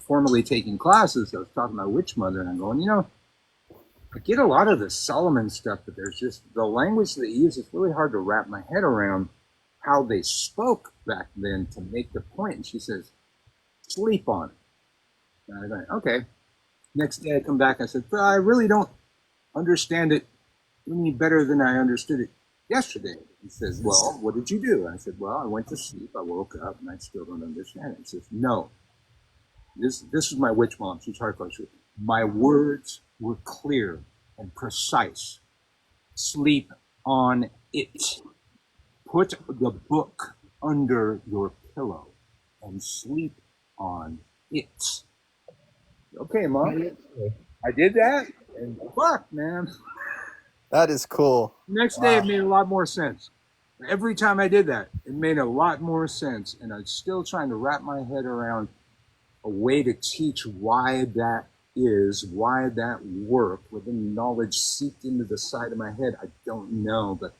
S1: formally taking classes, I was talking to my witch mother, and I'm going, I get a lot of the Solomon stuff, but there's just the language they use. It's really hard to wrap my head around how they spoke back then to make the point. And she says, sleep on it. And I went, okay. Next day I come back, I said, well, I really don't understand it any better than I understood it yesterday. He says, well, what did you do? I said, well, I went to sleep, I woke up, and I still don't understand it. He says, no. This is my witch mom. She's hardcore. She said, my words were clear and precise. Sleep on it. Put the book under your pillow and sleep on it. Okay, Mom. I did that, and fuck, man.
S6: That is cool.
S1: Next day, it made a lot more sense. Every time I did that, it made a lot more sense, and I'm still trying to wrap my head around a way to teach why that is, why that worked, with the knowledge seeped into the side of my head. I don't know, but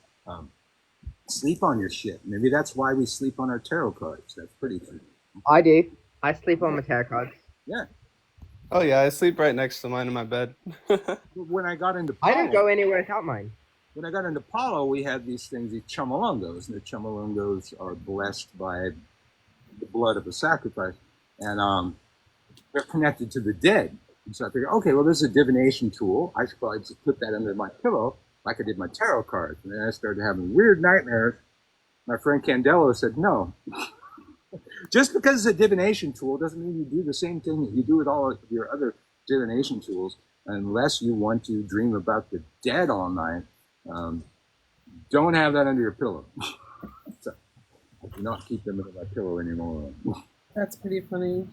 S1: sleep on your shit. Maybe that's why we sleep on our tarot cards. That's pretty true.
S4: I do. I sleep on my tarot cards.
S1: Yeah.
S6: Oh yeah, I sleep right next to mine in my bed.
S1: When I got into
S4: I
S1: Palo,
S4: don't go anywhere without mine.
S1: when I got into Palo, we had these things, these chamalongos, and the chamalongos are blessed by the blood of a sacrifice, and they're connected to the dead. And so I figured, okay, well, this is a divination tool. I should probably just put that under my pillow like I did my tarot cards. And then I started having weird nightmares. My friend Candelo said, no. Just because it's a divination tool doesn't mean you do the same thing that you do with all of your other divination tools, unless you want to dream about the dead all night. Don't have that under your pillow. So, I do not keep them under my pillow anymore.
S3: That's pretty funny.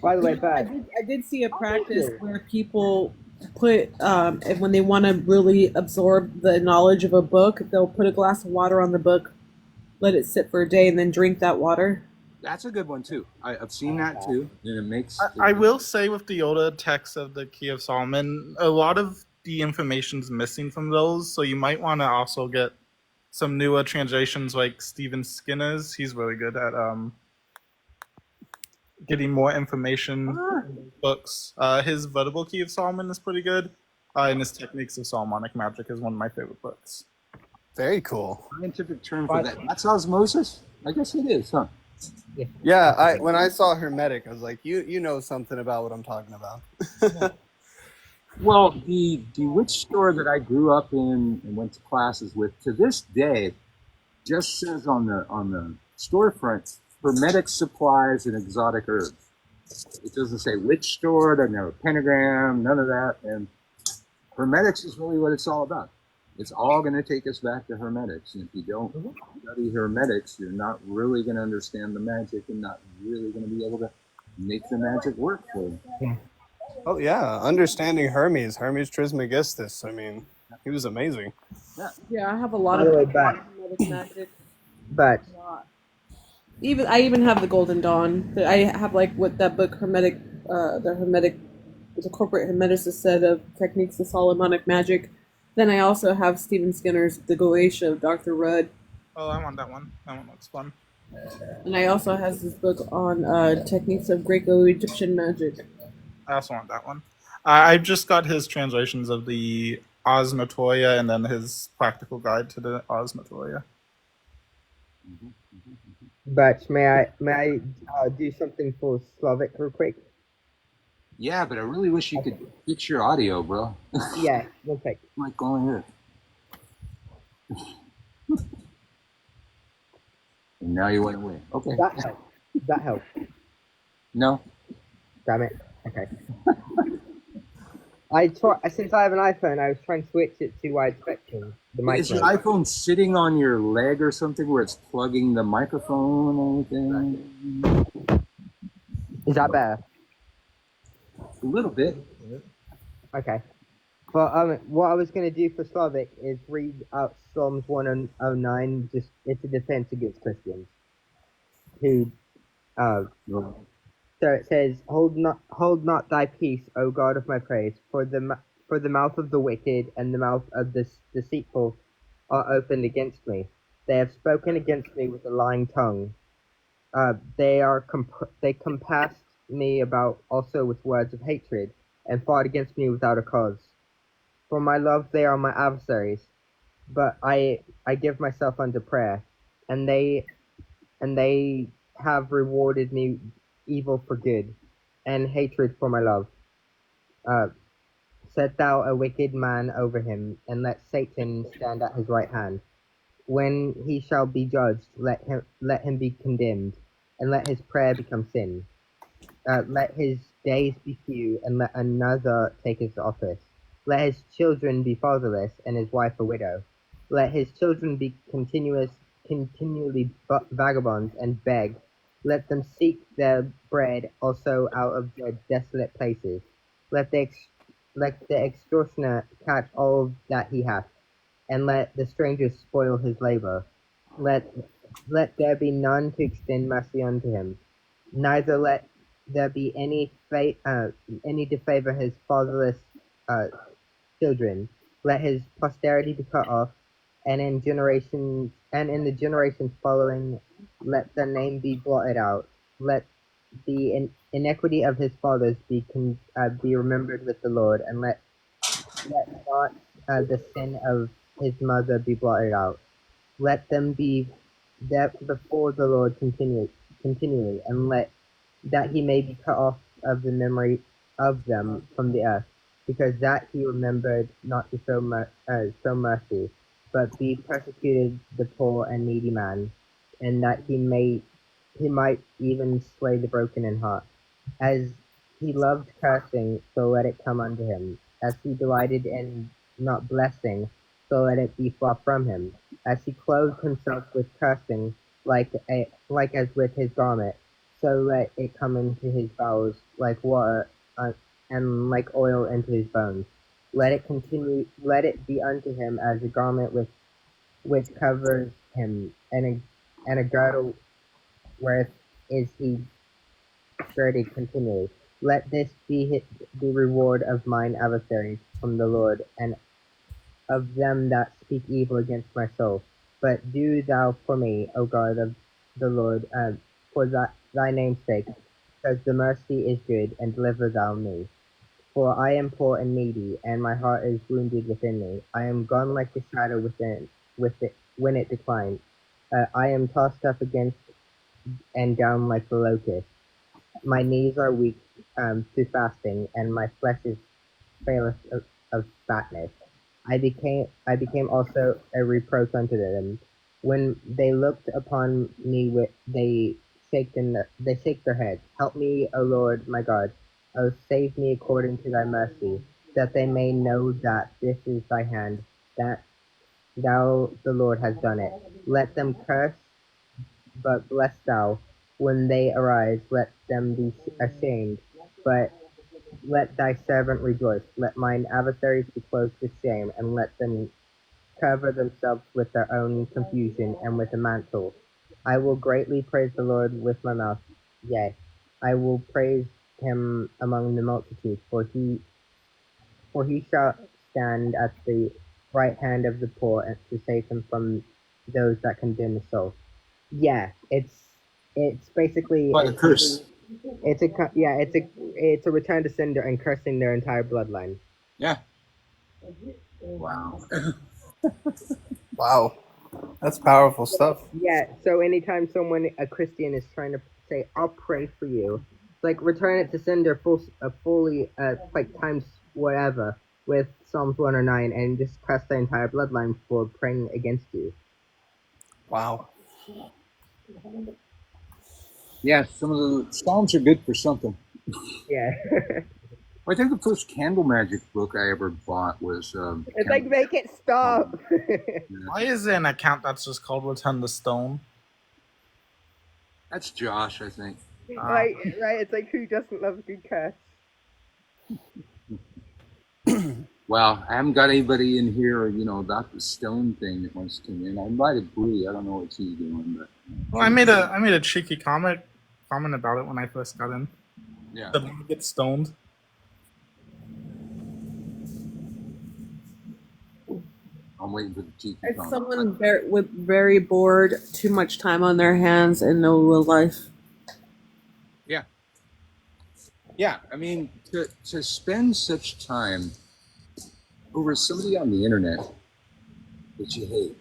S4: By the way, Bad.
S3: I did see a practice where people put, and when they want to really absorb the knowledge of a book, they'll put a glass of water on the book, let it sit for a day, and then drink that water.
S1: That's a good one too. I've seen that too, and it makes.
S5: I will say with the Yoda text of the Key of Solomon, a lot of the information's missing from those, so you might want to also get some newer translations like Stephen Skinner's. He's really good at getting more information in his books. His Vertical Key of Solomon is pretty good, and his Techniques of Solomonic Magic is one of my favorite books.
S6: Very cool.
S1: Scientific term for that. That's osmosis? I guess it is, huh?
S4: Yes.
S6: Yeah, when I saw Hermetic, I was like, you know something about what I'm talking about.
S1: Well, the witch store that I grew up in and went to classes with, to this day, just says on the storefront, hermetic supplies and exotic herbs. It doesn't say witch store, doesn't have a pentagram, none of that. And hermetics is really what it's all about. It's all going to take us back to hermetics. And if you don't study hermetics, you're not really going to understand the magic and not really going to be able to make the magic work for you.
S4: Yeah.
S6: Oh yeah, understanding Hermes Trismegistus. I mean, he was amazing.
S3: Yeah, I have a lot
S4: By the way,
S3: of hermetic magic.
S4: but
S3: I even have the Golden Dawn. I have like what that book Hermetic, the corporate hermeticist said of techniques of Solomonic magic. Then I also have Stephen Skinner's The Goetia of Dr. Rudd.
S5: Oh, I want that one. That one looks fun.
S3: And I also has this book on techniques of Greco-Egyptian magic.
S5: I also want that one. I just got his translations of the Osmatoya and then his practical guide to the Osmatoya.
S4: But may I do something for Slavic real quick?
S1: Yeah, but I really wish you could fix your audio, bro.
S4: Yeah, one sec.
S1: Like, go ahead. And now you went away. Okay.
S4: That helps.
S1: No.
S4: Damn it. Okay. Since I have an iPhone, I was trying to switch it to wide spectrum. The
S1: Is your
S4: microphone.
S1: iPhone sitting on your leg or something where it's plugging the microphone or anything?
S4: Is that better?
S1: A little bit.
S4: Okay. But what I was going to do for Slavic is read out Psalms 109. Just it's a defense against Christians who. So it says, hold not thy peace, O God of my praise, for the mouth of the wicked and the mouth of the deceitful are opened against me. They have spoken against me with a lying tongue. They compassed me about also with words of hatred, and fought against me without a cause. For my love they are my adversaries, but I give myself unto prayer, and they have rewarded me evil for good, and hatred for my love. Set thou a wicked man over him, and let Satan stand at his right hand. When he shall be judged, let him be condemned, and let his prayer become sin. Let his days be few, and let another take his office. Let his children be fatherless, and his wife a widow. Let his children be continually vagabonds and beg. Let them seek their bread also out of their desolate places. Let the extortioner catch all that he hath, and let the stranger spoil his labor. Let there be none to extend mercy unto him, neither let there be any to favor his fatherless children. Let his posterity be cut off, and in the generations following, let the name be blotted out. Let the iniquity of his fathers be remembered with the Lord, and let not the sin of his mother be blotted out. Let them be there before the Lord continually, and let that he may be cut off of the memory of them from the earth, because that he remembered not to show mercy, but be persecuted the poor and needy man, and that he might even slay the broken in heart. As he loved cursing, so let it come unto him. As he delighted in not blessing, so let it be far from him. As he clothed himself with cursing, like as with his garment, so let it come into his bowels like water, and like oil into his bones. Let it be unto him as a garment which covers him, and a girdle wherewith is he girded continually. Let this be the reward of mine adversaries from the Lord, and of them that speak evil against my soul. But do thou for me, O God of the Lord, for thy name's sake, because the mercy is good, and deliver thou me. For I am poor and needy, and my heart is wounded within me. I am gone like the shadow when it declines. I am tossed up against and down like the locust. My knees are weak through fasting, and my flesh is faileth of fatness. I became also a reproach unto them. When they looked upon me, they shake their heads. Help me, O Lord my God. O save me according to thy mercy, that they may know that this is thy hand, that thou the Lord has done it. Let them curse, but bless thou. When they arise, let them be ashamed, but let thy servant rejoice. Let mine adversaries be clothed with shame, and let them cover themselves with their own confusion and with a mantle. I will greatly praise the Lord with my mouth. Yea, I will praise him among the multitude, for he shall stand at the right hand of the poor and to save him from those that condemn his soul. Yeah, it's basically
S1: By the curse.
S4: it's a return to sender and cursing their entire bloodline.
S1: Yeah. Wow.
S6: Wow, that's powerful stuff.
S4: Yeah, so anytime a Christian is trying to say, "I'll pray for you," it's like return it to sender fully, like times whatever with Psalms 109 and just curse their entire bloodline for praying against you.
S6: Wow.
S1: Yeah, some of the Psalms are good for something.
S4: Yeah.
S1: I think the first candle magic book I ever bought was.
S4: It's like, make it stop.
S5: Why is there an account that's just called Return the Stone?
S1: That's Josh, I think.
S4: Right, it's like, who doesn't love a good curse?
S1: Well, I haven't got anybody in here, about the stone thing that wants to come in. I invited Bree. I don't know what she's doing, but.
S5: Well, I made a cheeky comment about it when I first got in.
S1: Yeah.
S5: The more get stoned.
S1: I'm waiting for the cheeky
S3: It's
S1: comment.
S3: someone very bored, too much time on their hands, and no real life.
S1: Yeah. Yeah, I mean, to spend such time over somebody on the internet that you hate.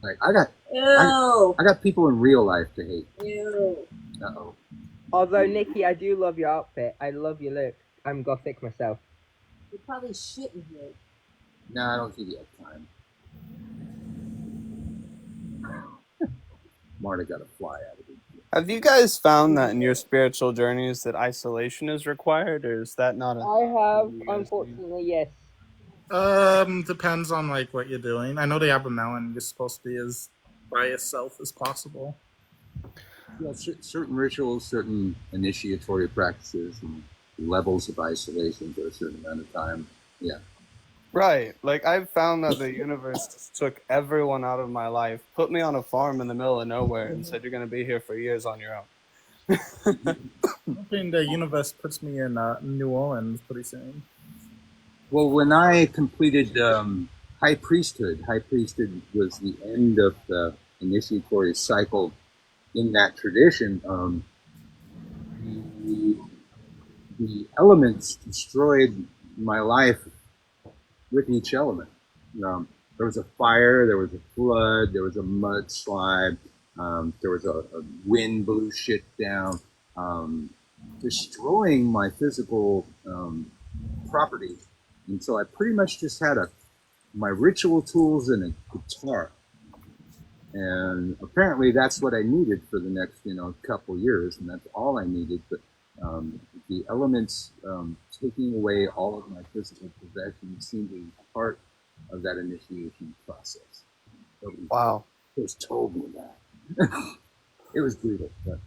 S1: Like, I got people in real life to hate.
S2: Ew.
S1: Uh-oh.
S4: Although, Nikki, I do love your outfit. I love your look. I'm gothic myself.
S2: You probably shouldn't have.
S1: No, I don't think you have time. Marta got a fly out of it.
S6: Have you guys found that in your spiritual journeys that isolation is required, or is that not a...
S4: I have, unfortunately, yes.
S5: Depends on like what you're doing. I know the Abramelin you're supposed to be as by yourself as possible.
S1: Yeah, certain rituals, certain initiatory practices, and levels of isolation for a certain amount of time. Yeah.
S6: Right. Like, I've found that the universe just took everyone out of my life, put me on a farm in the middle of nowhere, and said, you're going to be here for years on your own.
S5: I'm hoping the universe puts me in New Orleans pretty soon.
S1: Well, when I completed High Priesthood was the end of the initiatory cycle in that tradition. The elements destroyed my life with each element. There was a fire, there was a flood, there was a mudslide, there was a wind blew shit down, destroying my physical property. And so I pretty much just had my ritual tools and a guitar. And apparently that's what I needed for the next, couple years, and that's all I needed. But the elements taking away all of my physical possessions seemed to be part of that initiation process.
S6: Wow.
S1: Just told me that. It was brutal. But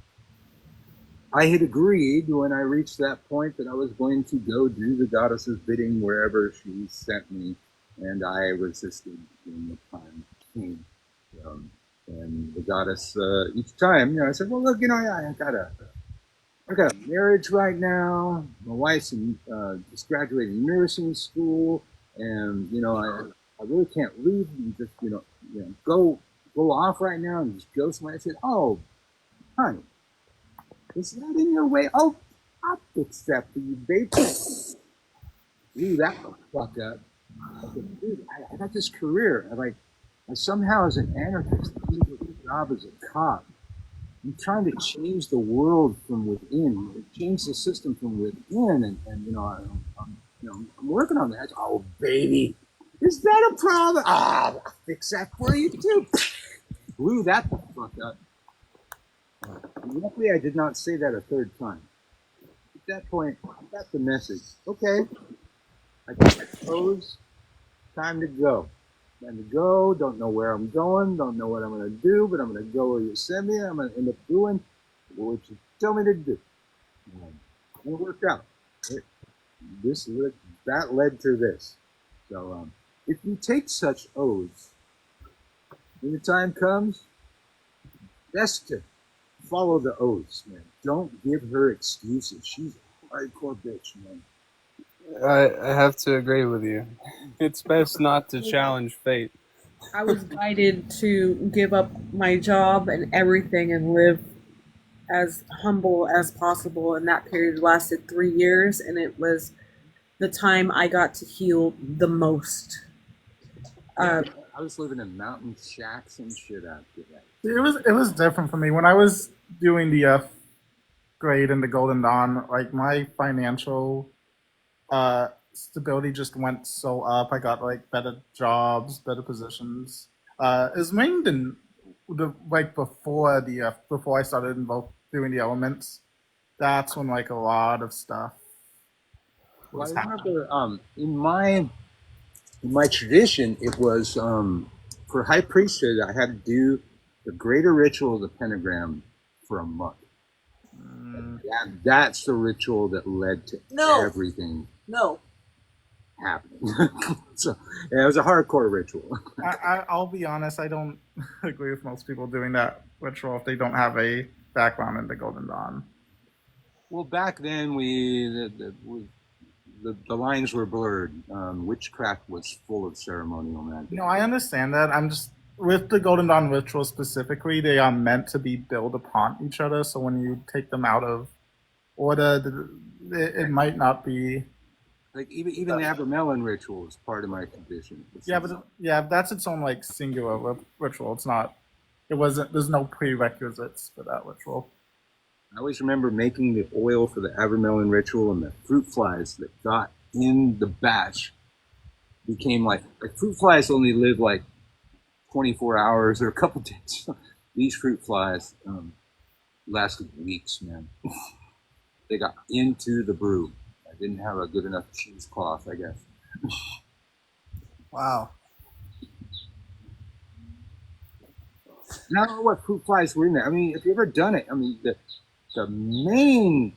S1: I had agreed when I reached that point that I was going to go do the goddess's bidding wherever she sent me, and I resisted when the time came. And the goddess, each time, I said, well, look, I got a marriage right now. My wife's just graduating nursing school, and I really can't leave and just go off right now and just go somewhere. I said, oh, honey, is that in your way? Oh, I'll fix that for you, baby. Blew that the fuck up. I said, dude, I got this career. I somehow as an anarchist, I did a good job as a cop. I'm trying to change the world from within, change the system from within, and I'm working on that. Oh, baby, is that a problem? Ah, I'll fix that for you too. Blew that the fuck up. Luckily, I did not say that a third time. At that point, I got the message. Okay, I got my clothes. Time to go. Time to go. Don't know where I'm going. Don't know what I'm going to do, but I'm going to go where you send me. I'm going to end up doing what you tell me to do. And it worked out. That led to this. So if you take such oaths, when the time comes, best to follow the oaths, man. Don't give her excuses. She's a hardcore bitch, man.
S6: I have to agree with you. It's best not to challenge fate.
S3: I was guided to give up my job and everything and live as humble as possible. And that period lasted 3 years, and it was the time I got to heal the most.
S1: I was living in mountain shacks and shit after that.
S5: It was different for me when I was doing the F grade in the Golden Dawn. Like my financial stability just went so up. I got like better jobs, better positions. It was mainly before I started doing the elements. That's when like a lot of stuff
S1: Well,
S5: was
S1: I
S5: happening.
S1: remember in my tradition, it was for high priesthood, I had to do the greater ritual of the pentagram for a month. That's the ritual that led to everything
S2: No.
S1: happening. So yeah, it was a hardcore ritual.
S5: I'll be honest, I don't agree with most people doing that ritual if they don't have a background in the Golden Dawn.
S1: Well, back then the lines were blurred. Witchcraft was full of ceremonial magic.
S5: No, I understand that. I'm just with the Golden Dawn ritual specifically, they are meant to be built upon each other. So when you take them out of order, it might not be.
S1: Like even the Abramelin ritual is part of my tradition.
S5: Yeah, that's its own like singular ritual. It's not. It wasn't. There's no prerequisites for that ritual.
S1: I always remember making the oil for the Abramelin ritual, and the fruit flies that got in the batch became like fruit flies only live like 24 hours or a couple days. These fruit flies lasted weeks, man. They got into the brew. I didn't have a good enough cheesecloth, I guess.
S5: Wow.
S1: And I don't know what fruit flies were in there. I mean, if you ever done it, I mean, the main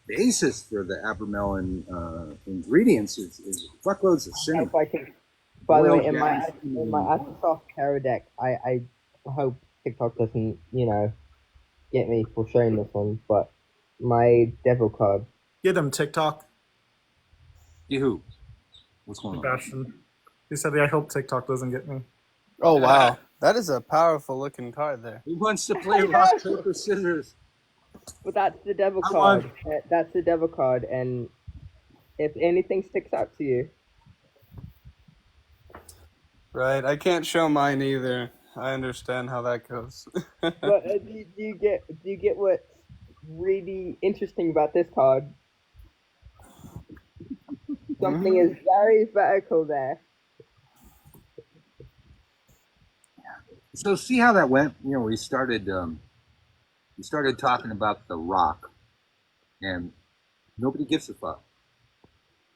S1: basis for the Abramelin ingredients is fuckloads of cinnamon.
S4: If I can, by the way, in my Astrosoph Terror deck, I hope TikTok doesn't, get me for showing this one, but my Devil card.
S5: Get him, TikTok.
S1: Who? What's going on?
S5: Sebastian. He said, I hope TikTok doesn't get me.
S6: Oh wow, that is a powerful looking card there.
S1: Who wants to play rock, paper, scissors?
S4: But that's the Devil card. That's the Devil card, and if anything sticks out to you,
S6: Right, I can't show mine either. I understand how that goes.
S4: but do you get what's really interesting about this card? Something is very vertical there.
S1: So see how that went. We started talking about the rock, and nobody gives a fuck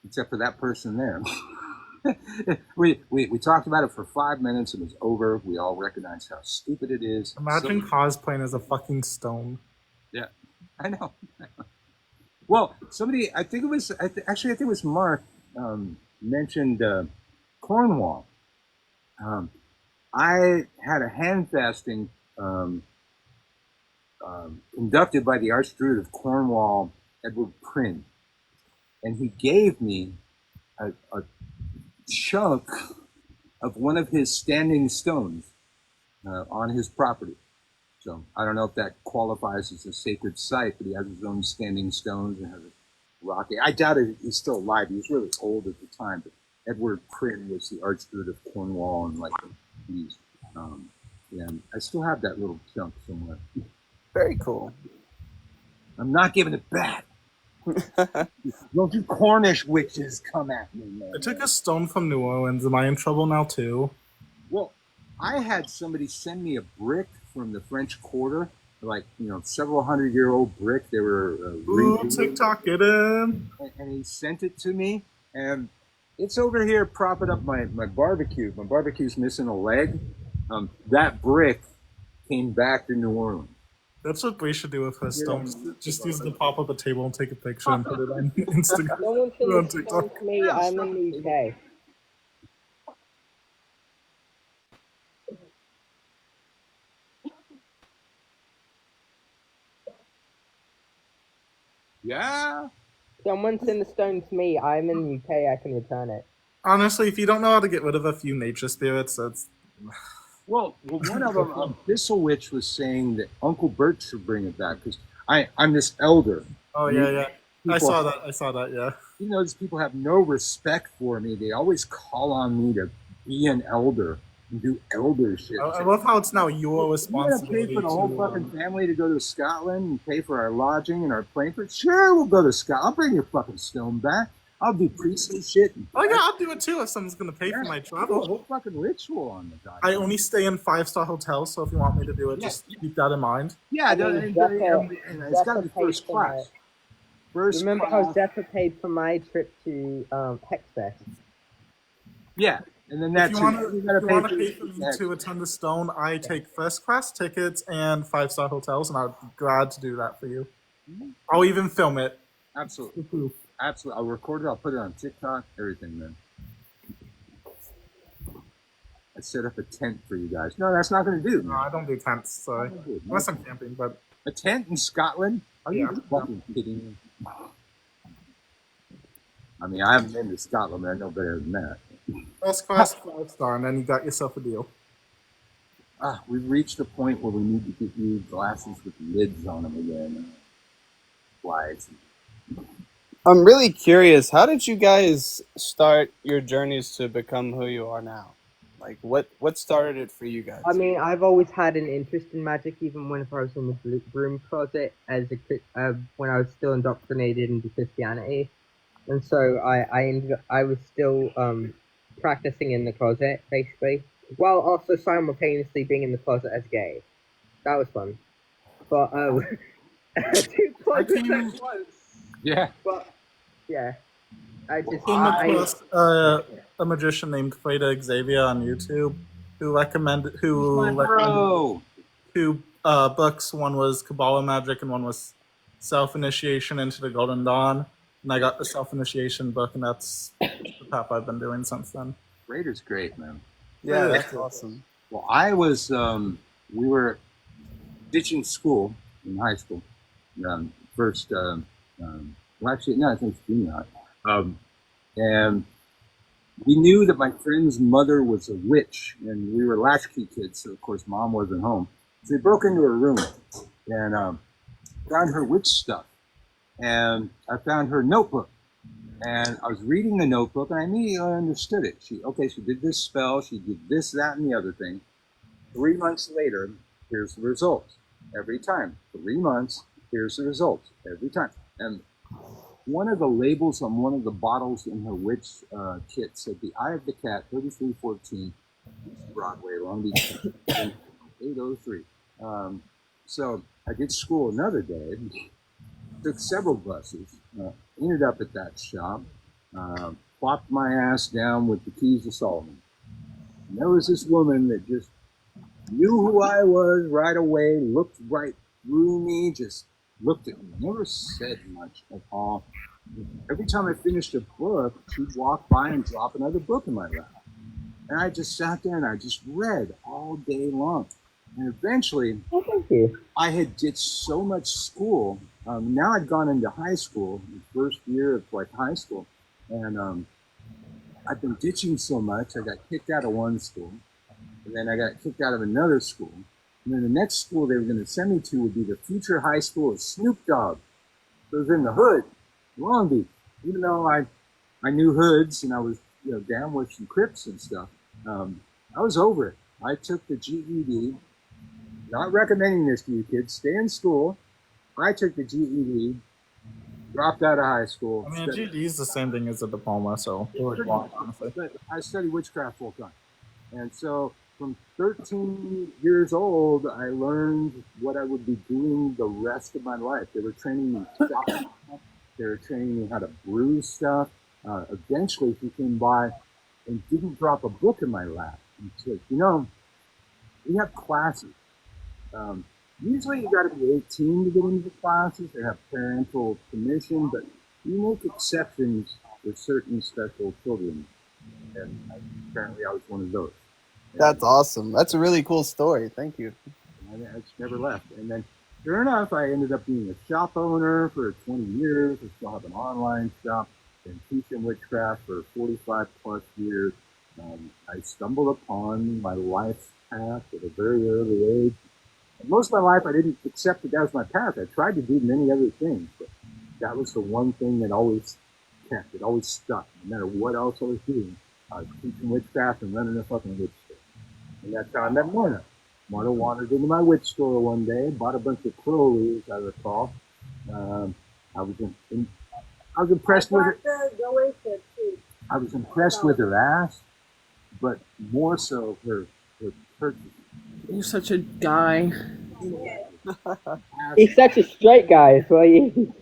S1: except for that person there. we talked about it for 5 minutes and it was over. We all recognized how stupid it is.
S5: Imagine cosplaying as a fucking stone.
S1: Yeah, I know. Well, somebody, I think it was Mark, mentioned Cornwall. I had a hand fasting conducted by the Archdruid of Cornwall, Edward Prynne, and he gave me a chunk of one of his standing stones on his property. So I don't know if that qualifies as a sacred site, but he has his own standing stones and has a rock. I doubt he's still alive. He was really old at the time, but Edward Prynne was the Archdruid of Cornwall and like these Yeah, I still have that little chunk somewhere.
S6: Very cool.
S1: I'm not giving it back. Don't you Cornish witches come at me, man.
S5: I took a stone from New Orleans. Am I in trouble now too?
S1: Well, I had somebody send me a brick from the French Quarter, like, several 100-year-old brick. They were
S5: Ooh, TikTok, get in.
S1: and he sent it to me, and it's over here propping up my barbecue. My barbecue's missing a leg. That brick came back to New Orleans.
S5: That's what we should do with her stones. Just use the pop up a table and take a picture and put it on Instagram.
S4: No one
S5: Or on
S4: can
S5: TikTok.
S4: respond to me. I'm in the UK.
S1: Yeah.
S4: Someone send the stone to me. I'm in the UK. I can return it.
S5: Honestly, if you don't know how to get rid of a few nature spirits, that's
S1: Well, one of them, Thistle Witch, was saying that Uncle Bert should bring it back because I'm this elder.
S5: oh yeah. I
S1: People-
S5: saw that, yeah.
S1: You know, these people have no respect for me. They always call on me to be an elder and do elder shit.
S5: I love how it's now your
S1: You're gonna
S5: responsibility
S1: pay for the whole
S5: to,
S1: fucking family to go to Scotland and pay for our lodging and our plane for? Sure, we'll go to Scotland. I'll bring your fucking stone back. I'll do priestly shit.
S5: Oh yeah, I'll do it too if someone's gonna pay for my
S1: I'll do a
S5: travel.
S1: whole fucking ritual on the guy.
S5: I only stay in 5-star hotels, so if you want me to do it, just keep that in mind.
S1: Yeah,
S4: mean,
S1: and
S4: Zephyr-
S1: it's got to be
S4: Zephyr
S1: first
S4: paid for
S1: class. First
S4: Remember
S1: class.
S4: how Zephyr paid for my trip to Hexfest?
S1: Yeah, and then
S5: If
S1: that's
S5: you want
S1: you gotta
S5: to pay for me to attend the stone, I take first class tickets and 5-star hotels, and I'd be glad to do that for you. I'll even film it.
S1: Absolutely, absolutely. I'll record it. I'll put it on TikTok. Everything, man. I set up a tent for you guys. No, that's not going to do.
S5: No, I don't do tents, sorry. Unless I'm camping, but
S1: A tent in Scotland? Are you
S5: Yeah.
S1: fucking kidding me? I mean, I haven't been to Scotland, but I know better than that.
S5: first class 5-star, and then you got yourself a deal.
S1: We've reached a point where we need to get you glasses with lids on them again. Flies.
S6: I'm really curious. How did you guys start your journeys to become who you are now? Like, what started it for you guys?
S4: I mean, I've always had an interest in magic, even when I was in the broom closet when I was still indoctrinated into Christianity, and so I was still practicing in the closet basically, while also simultaneously being in the closet as gay. That was fun, but two closets at once.
S1: Yeah.
S4: But yeah, I just
S5: Came across a magician named Freda Xavier on YouTube who recommended
S1: Bro.
S5: two books. One was Kabbalah Magic and one was Self Initiation into the Golden Dawn. And I got the Self Initiation book, and that's the path I've been doing since then.
S1: Raider's great, man.
S6: Yeah, that's awesome.
S1: Well, I was, we were ditching school in high school. First, well, actually, no, I think it's junior high. And we knew that my friend's mother was a witch, and we were latchkey kids, so of course mom wasn't home. So we broke into her room and found her witch stuff. And I found her notebook. And I was reading the notebook, and I immediately understood it. She did this spell, she did this, that, and the other thing. 3 months later, here's the results. Every time. 3 months, here's the results. Every time. And one of the labels on one of the bottles in her witch kit said, "The Eye of the Cat, 3314, Broadway, Long Beach, 803. So I did school another day, took several buses, ended up at that shop, plopped my ass down with the keys to Solomon. And there was this woman that just knew who I was right away, looked right through me, just looked at me, never said much at all. Every time I finished a book, she'd walk by and drop another book in my lap. And I just sat there and I just read all day long. And eventually,
S4: Oh, thank you.
S1: I had ditched so much school. Now I'd gone into high school, the first year of like high school. And I've been ditching so much, I got kicked out of one school. And then I got kicked out of another school. And then the next school they were going to send me to would be the future high school of Snoop Dogg. So it was in the hood, Long Beach. Even though I knew hoods and I was down with some Crips and stuff, I was over it. I took the GED. Not recommending this to you kids. Stay in school. I took the GED, dropped out of high school.
S5: I mean, a GED is the same thing as a diploma, so it was wrong, honestly.
S1: But I studied witchcraft full time. And so from 13 years old, I learned what I would be doing the rest of my life. They were training me stuff. They were training me how to brew stuff. Eventually, he came by and didn't drop a book in my lap. He said, you know, we have classes. Usually you got to be 18 to get into the classes. They have parental permission, but you make exceptions for certain special children. And apparently I was one of those.
S6: That's awesome. That's a really cool story. Thank you.
S1: And I just never left. And then, sure enough, I ended up being a shop owner for 20 years. I still have an online shop. Been teaching witchcraft for 45 plus years. I stumbled upon my life's path at a very early age. And most of my life, I didn't accept that was my path. I tried to do many other things, but that was the one thing that always kept. It always stuck. No matter what else I was doing, I was teaching witchcraft and running a fucking witch store. And that's how I met Morna. Morna wandered into my witch store one day, bought a bunch of crow leaves, I recall. I was impressed with it. I was impressed with her ass, but more so her purchase.
S3: You're such a guy.
S4: He's such a straight guy, so he...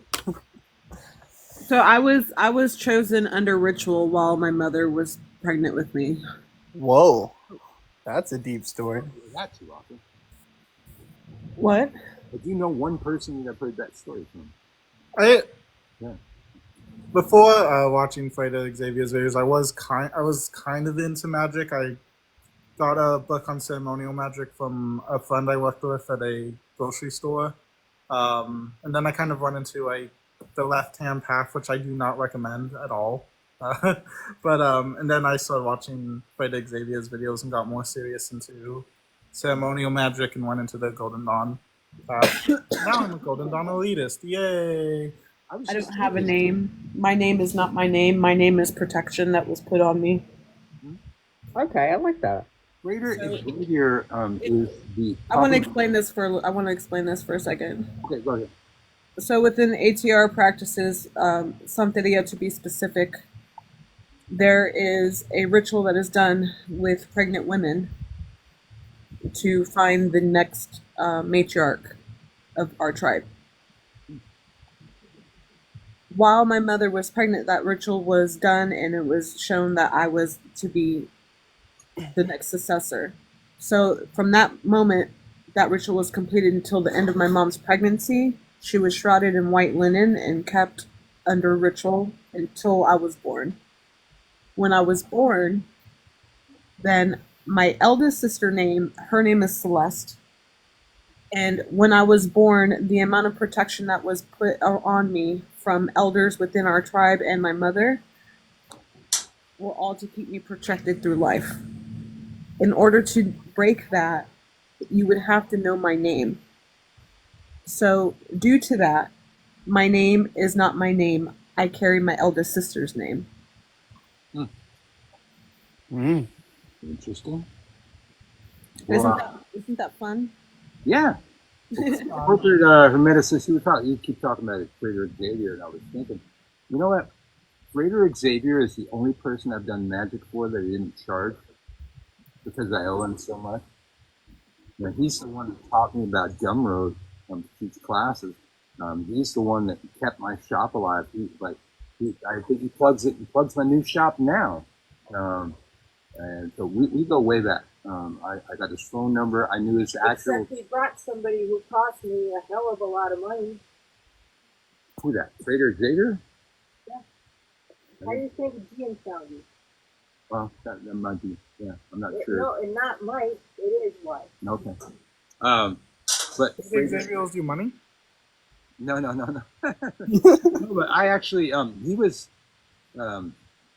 S3: So I was chosen under ritual while my mother was pregnant with me.
S6: Whoa, that's a deep story.
S1: That too often.
S3: What?
S1: But do you know one person that I've heard that story from?
S5: Before watching Fredo Xavier's videos, I was kind of into magic. I got a book on ceremonial magic from a friend I worked with at a grocery store, and then I kind of went into the left-hand path, which I do not recommend at all. And then I started watching Fredo Xavier's videos and got more serious into ceremonial magic and went into the Golden Dawn. Now I'm a Golden Dawn elitist. Yay!
S3: I don't have a name. My name is not my name. My name is protection that was put on me.
S4: Okay, I like that.
S1: Greater Xavier is the.
S3: I want to explain this for a second.
S1: Okay, go ahead.
S3: So within ATR practices, something yet to be specific, there is a ritual that is done with pregnant women to find the next matriarch of our tribe. While my mother was pregnant, that ritual was done, and it was shown that I was to be the next successor. So from that moment, that ritual was completed until the end of my mom's pregnancy. She was shrouded in white linen and kept under ritual until I was born. When I was born, then my eldest sister her name is Celeste. And when I was born, the amount of protection that was put on me from elders within our tribe and my mother were all to keep me protected through life. In order to break that, you would have to know my name. So due to that, my name is not my name. I carry my eldest sister's name.
S1: Interesting.
S3: Isn't that fun?
S1: Yeah. Corporate hermeticist, you keep talking about it, Greater Xavier, and I was thinking, you know what? Greater Xavier is the only person I've done magic for that I didn't charge because I owe him so much. You know, he's the one that taught me about Gumroad to teach classes. He's the one that kept my shop alive. I think he plugs my new shop now. And so we go way back. I got his phone number. I knew his actual.
S2: Except he brought somebody who cost me a hell of a lot of money.
S1: Who that? Greater Xavier?
S2: Yeah. How do you think Gian found you?
S1: Well, that might be. Yeah, I'm not sure.
S2: No, and not might. It is why.
S1: Okay. But
S5: Xavier owes you money?
S1: No. No, but I actually, he was, I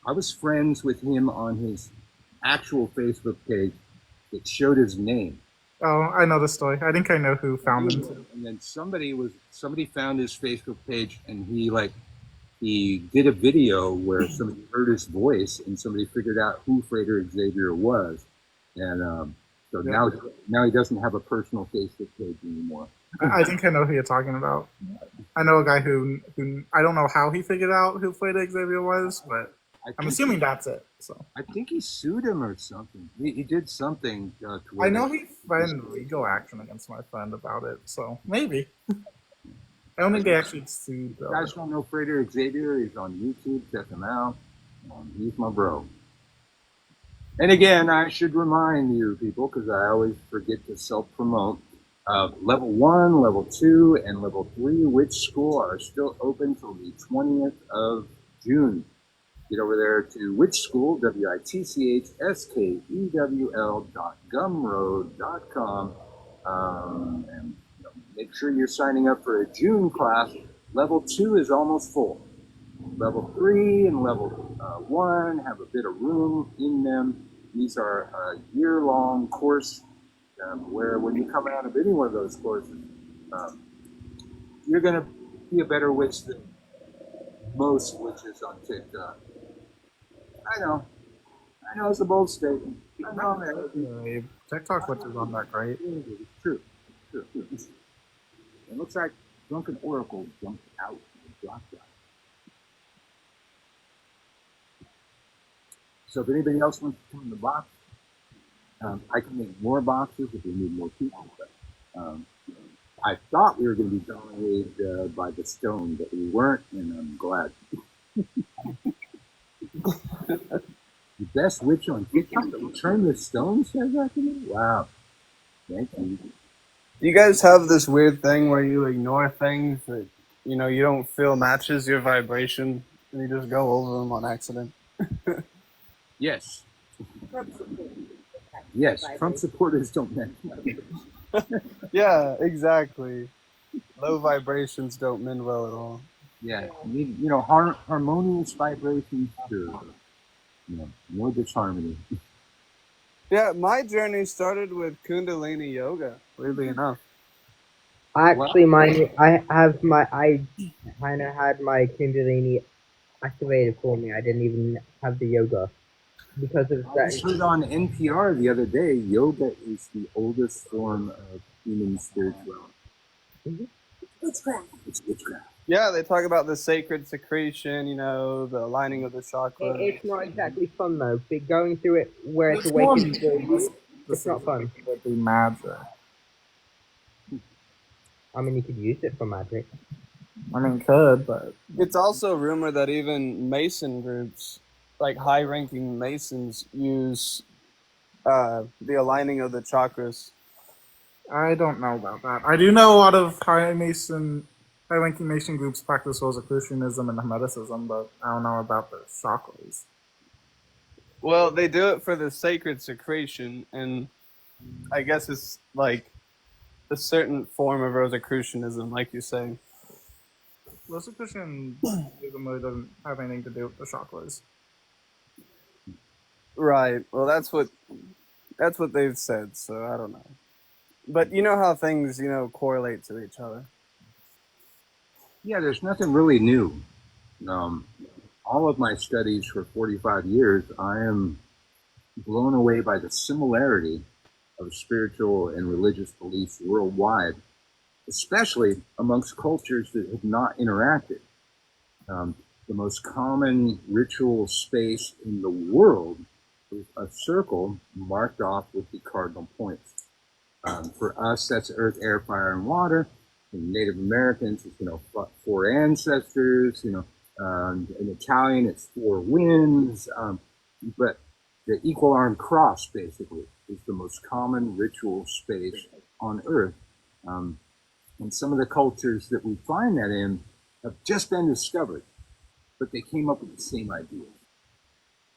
S1: was friends with him on his actual Facebook page that showed his name.
S5: Oh, I know the story. I think I know who found him too.
S1: And then somebody found his Facebook page, and he did a video where somebody heard his voice and somebody figured out who Fredo Xavier was. And So
S5: Yeah.
S1: now he doesn't have a personal Facebook page anymore.
S5: I think I know who you're talking about. I know a guy who I don't know how he figured out who Fred Xavier was, but I'm assuming that's it. So
S1: I think he sued him or something. He did something to where
S5: I know he filed legal action against my friend about it. So maybe. I don't think they actually sued.
S1: You guys don't know Frederick Xavier? He's on YouTube. Check him out. He's my bro. And again, I should remind you people, because I always forget to self-promote, level 1, level 2, and level 3 Witch School are still open till the 20th of June. Get over there to Witch School, WITCHSKEWL.gumroad.com, and make sure you're signing up for a June class. Level 2 is almost full. Level 3 and level 1 have a bit of room in them. These are a year-long course where when you come out of any one of those courses, you're going to be a better witch than most witches on TikTok. I know it's a bold statement. I know, man.
S5: TikTok witches aren't that great.
S1: True. It looks like Drunken Oracle jumped out and dropped out. So if anybody else wants to come in the box, I can make more boxes if we need more people. But I thought we were going to be dominated by the stone, but we weren't, and I'm glad. The best witch on TikTok that will turn the stone says that to me? Wow. Thank you.
S6: You guys have this weird thing where you ignore things that, you don't feel matches your vibration, and you just go over them on accident.
S1: Yes. Yes, Trump supporters don't mention.
S6: Yeah, exactly. Low vibrations don't mend well at all.
S1: Yeah, harmonious vibrations, sure. No disharmony.
S6: Yeah, my journey started with Kundalini yoga, weirdly enough.
S4: Actually, I kind of had my Kundalini activated for me. I didn't even have the yoga because of
S1: I
S4: that.
S1: just heard on NPR the other day, yoga is the oldest form of human spirituality.
S4: Mm-hmm.
S1: It's witchcraft.
S6: Yeah, they talk about the sacred secretion, the aligning of the chakras.
S4: It's not exactly fun though. But going through it where it's awakened for you, it's not fun.
S5: The magic.
S4: I mean, you could use it for magic.
S5: I mean, could, but
S6: it's also rumored that even Mason groups, like high-ranking Masons, use the aligning of the chakras.
S5: I don't know about that. I do know a lot of high-ranking Mason groups practice Rosicrucianism and Hermeticism, but I don't know about the chakras.
S6: Well, they do it for the sacred secretion, and I guess it's like a certain form of Rosicrucianism, like you say.
S5: Rosicrucianism really doesn't have anything to do with the chakras.
S6: Right. Well, that's what they've said, so I don't know. But you know how things, correlate to each other.
S1: Yeah, there's nothing really new. All of my studies for 45 years, I am blown away by the similarity of spiritual and religious beliefs worldwide, especially amongst cultures that have not interacted. The most common ritual space in the world is a circle marked off with the cardinal points. For us, that's earth, air, fire, and water. In Native Americans, it's, 4 ancestors, in Italian, it's 4 winds. But the equal arm cross, basically, is the most common ritual space on earth. And some of the cultures that we find that in have just been discovered, but they came up with the same idea.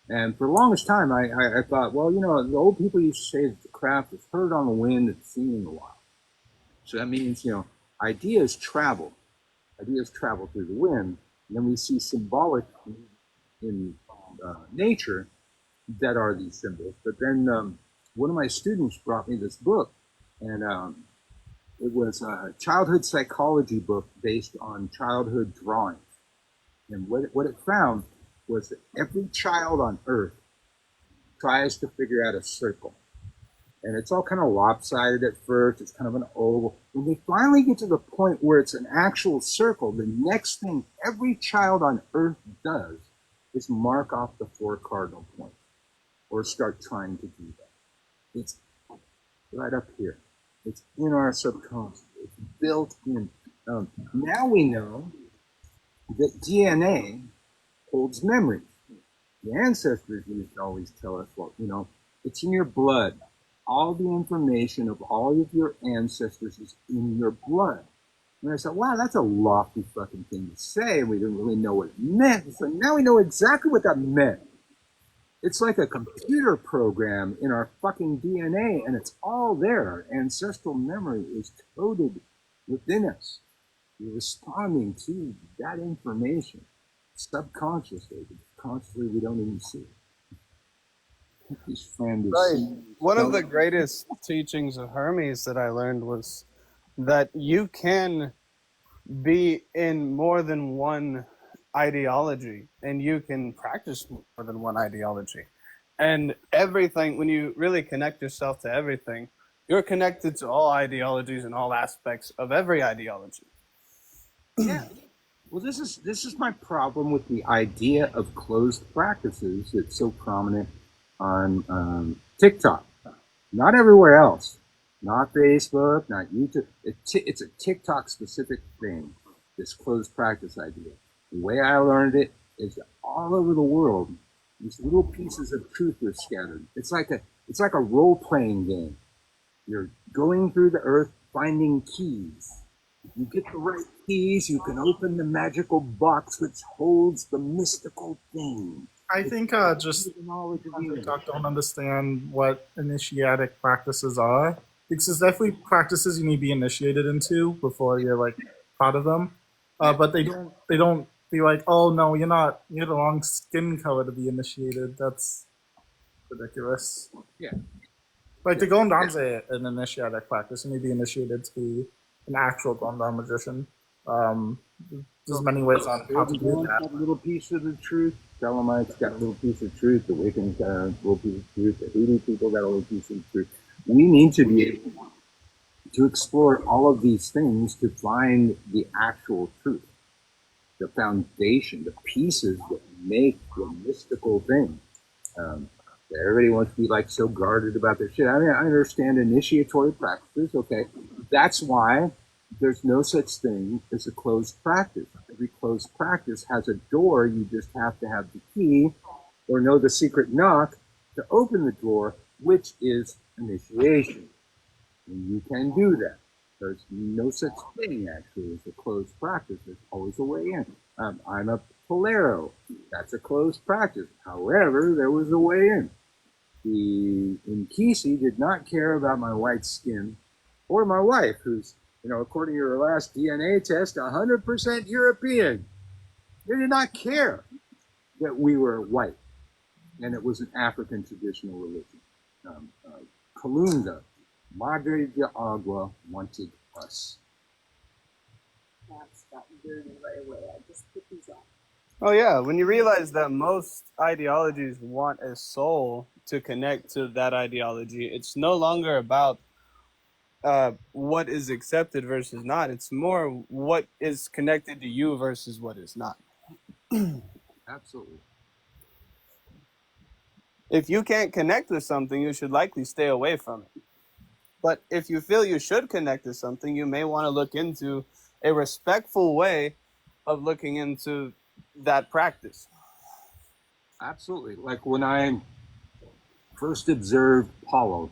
S1: And for the longest time, I thought, well, the old people used to say that the craft is heard on the wind and seen in the wild. So that means, ideas travel through the wind, and then we see symbolic in nature that are these symbols. But then one of my students brought me this book, and it was a childhood psychology book based on childhood drawings. And what it found was that every child on earth tries to figure out a circle. And it's all kind of lopsided at first. It's kind of an oval. When they finally get to the point where it's an actual circle, the next thing every child on Earth does is mark off the 4 cardinal points or start trying to do that. It's right up here. It's in our subconscious. It's built in. Now we know that DNA holds memories. The ancestors used to always tell us, well, it's in your blood. All the information of all of your ancestors is in your blood. And I said, wow, that's a lofty fucking thing to say. We didn't really know what it meant. So now we know exactly what that meant. It's like a computer program in our fucking DNA, and it's all there. Our ancestral memory is coded within us. We're responding to that information subconsciously. Consciously, we don't even see it.
S6: Right. One of the greatest teachings of Hermes that I learned was that you can be in more than one ideology and you can practice more than one ideology. And everything, when you really connect yourself to everything, you're connected to all ideologies and all aspects of every ideology.
S1: Yeah. Well, this is my problem with the idea of closed practices that's so prominent on TikTok. Not everywhere else. Not Facebook, not YouTube. It's a TikTok specific thing, this closed practice idea. The way I learned it is that all over the world, these little pieces of truth are scattered. It's like a role-playing game. You're going through the earth finding keys. If you get the right keys, you can open the magical box which holds the mystical thing.
S5: I think just TikTok don't understand what initiatic practices are, because there's definitely practices you need to be initiated into before you're like proud of them. But they don't be like, oh no, you're the wrong skin color to be initiated. That's ridiculous.
S1: Yeah.
S5: Like the Gondam is an initiatic practice. You need to be initiated to be an actual Gondam magician. There's many ways on how to do that.
S1: Got a little piece of the truth. Thelemites got a little piece of truth. The Wiccans got a little piece of truth. The Hoodoo people got a little piece of truth. We need to be able to explore all of these things to find the actual truth, the foundation, the pieces that make the mystical thing. Everybody wants to be like so guarded about their shit. I mean, I understand initiatory practices. Okay, that's why there's no such thing as a closed practice. Every closed practice has a door. You just have to have the key or know the secret knock to open the door, which is initiation. And you can do that. There's no such thing, actually, as a closed practice. There's always a way in. I'm a Polero. That's a closed practice. However, there was a way in. The Nkisi did not care about my white skin or my wife, who's, according to your last DNA test, 100% European. They did not care that we were white, and it was an African traditional religion. Kalunga, Madre de Agua, wanted us.
S2: That's gotten dirty right away. I just put these on.
S6: Oh yeah, when you realize that most ideologies want a soul to connect to that ideology, it's no longer about what is accepted versus not. It's more what is connected to you versus what is not.
S1: Absolutely.
S6: If you can't connect with something, you should likely stay away from it. But if you feel you should connect to something, you may want to look into a respectful way of looking into that practice.
S1: Absolutely. Like when I first observed Paulo,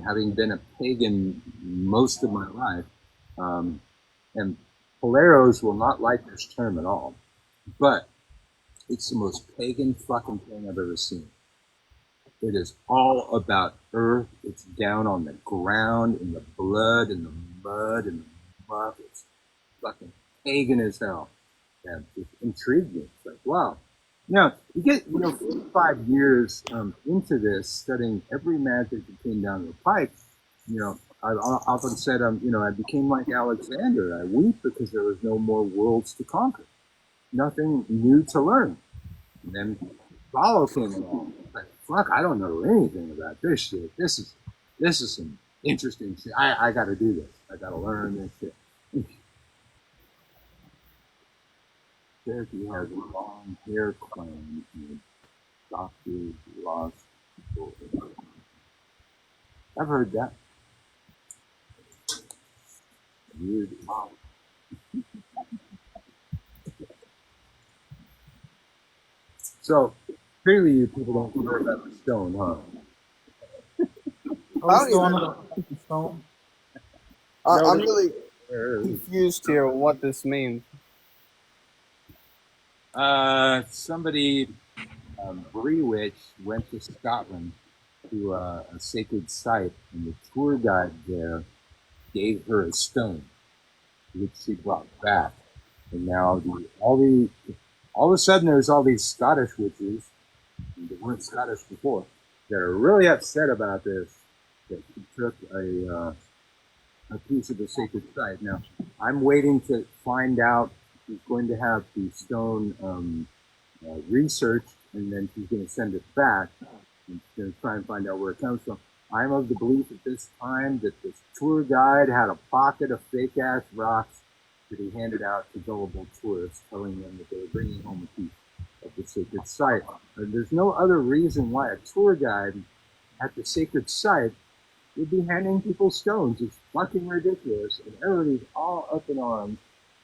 S1: having been a pagan most of my life, and Poleros will not like this term at all, but it's the most pagan fucking thing I've ever seen. It is all about earth. It's down on the ground, in the blood, in the mud, in the muck. It's fucking pagan as hell. And it intrigued me. It's like, wow. Now, you get, 5 years into this, studying every magic that came down the pipe, I often said, I became like Alexander. I weep because there was no more worlds to conquer. Nothing new to learn. And then Apollo came along. Like, fuck, I don't know anything about this shit. This is This is some interesting shit. I got to do this. I got to learn this shit. Cherokee has a long hair clan and doctors lost people. I've heard that. Weird. So clearly, you people don't care about the stone, huh?
S5: Are we still on the stone?
S6: I'm really confused here what this means.
S1: Somebody, Brewich, went to Scotland to a sacred site, and the tour guide there gave her a stone, which she brought back. And now all of a sudden, there's all these Scottish witches that weren't Scottish before that are really upset about this. That she took a piece of the sacred site. Now, I'm waiting to find out. She's going to have the stone researched, and then she's going to send it back. And she's going to try and find out where it comes from. I'm of the belief at this time that this tour guide had a pocket of fake-ass rocks that he handed out to gullible tourists, telling them that they were bringing home a piece of the sacred site. And there's no other reason why a tour guide at the sacred site would be handing people stones. It's fucking ridiculous, and everybody's all up in arms.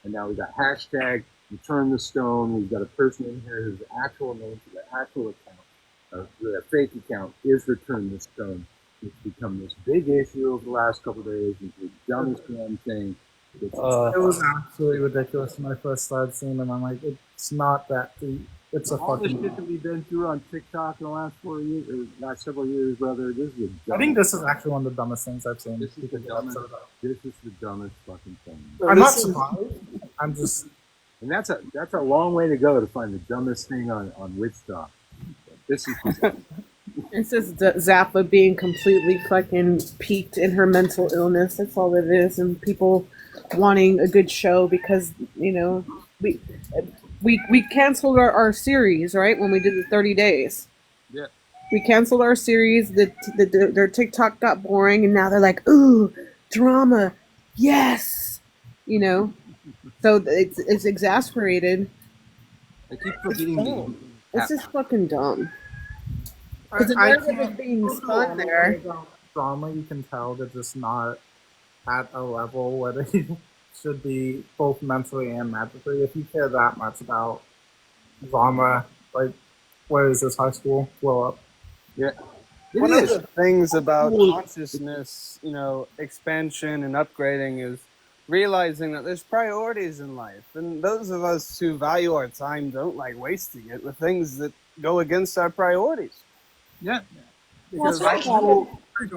S1: And now we got hashtag return the stone. We've got a person in here whose actual name for the actual account, the fake account, is return the stone. It's become this big issue over the last couple of days. It's the dumbest damn thing.
S5: It was absolutely ridiculous when I first started seeing them. I'm like, it's not that deep. It's a
S1: all the
S5: fucking.
S1: shit that we've been through on TikTok in the last 4 years, or last several years, brother. This is the dumbest.
S5: I think this is actually one of the dumbest things I've seen.
S1: This is the dumbest. This is the dumbest fucking thing.
S5: I'm not surprised. I'm just.
S1: And that's a long way to go to find the dumbest thing on Witch Talk. This is.
S3: It's just Zappa being completely fucking peaked in her mental illness. That's all it is, and people wanting a good show because we canceled our series, right, when we did the 30 days.
S1: Yeah.
S3: We canceled our series. Their TikTok got boring, and now they're like, ooh, drama, yes, So it's exasperated.
S1: I keep forgetting.
S3: It's just fucking dumb. Because the narrative is being spun there.
S5: Drama, you can tell they're just not at a level where they should be both mentally and magically. If you care that much about drama, like, where is this high school? Blow up.
S1: Yeah.
S6: One of the things about consciousness, expansion and upgrading is realizing that there's priorities in life. And those of us who value our time don't like wasting it with things that go against our priorities.
S1: Yeah.
S3: Well,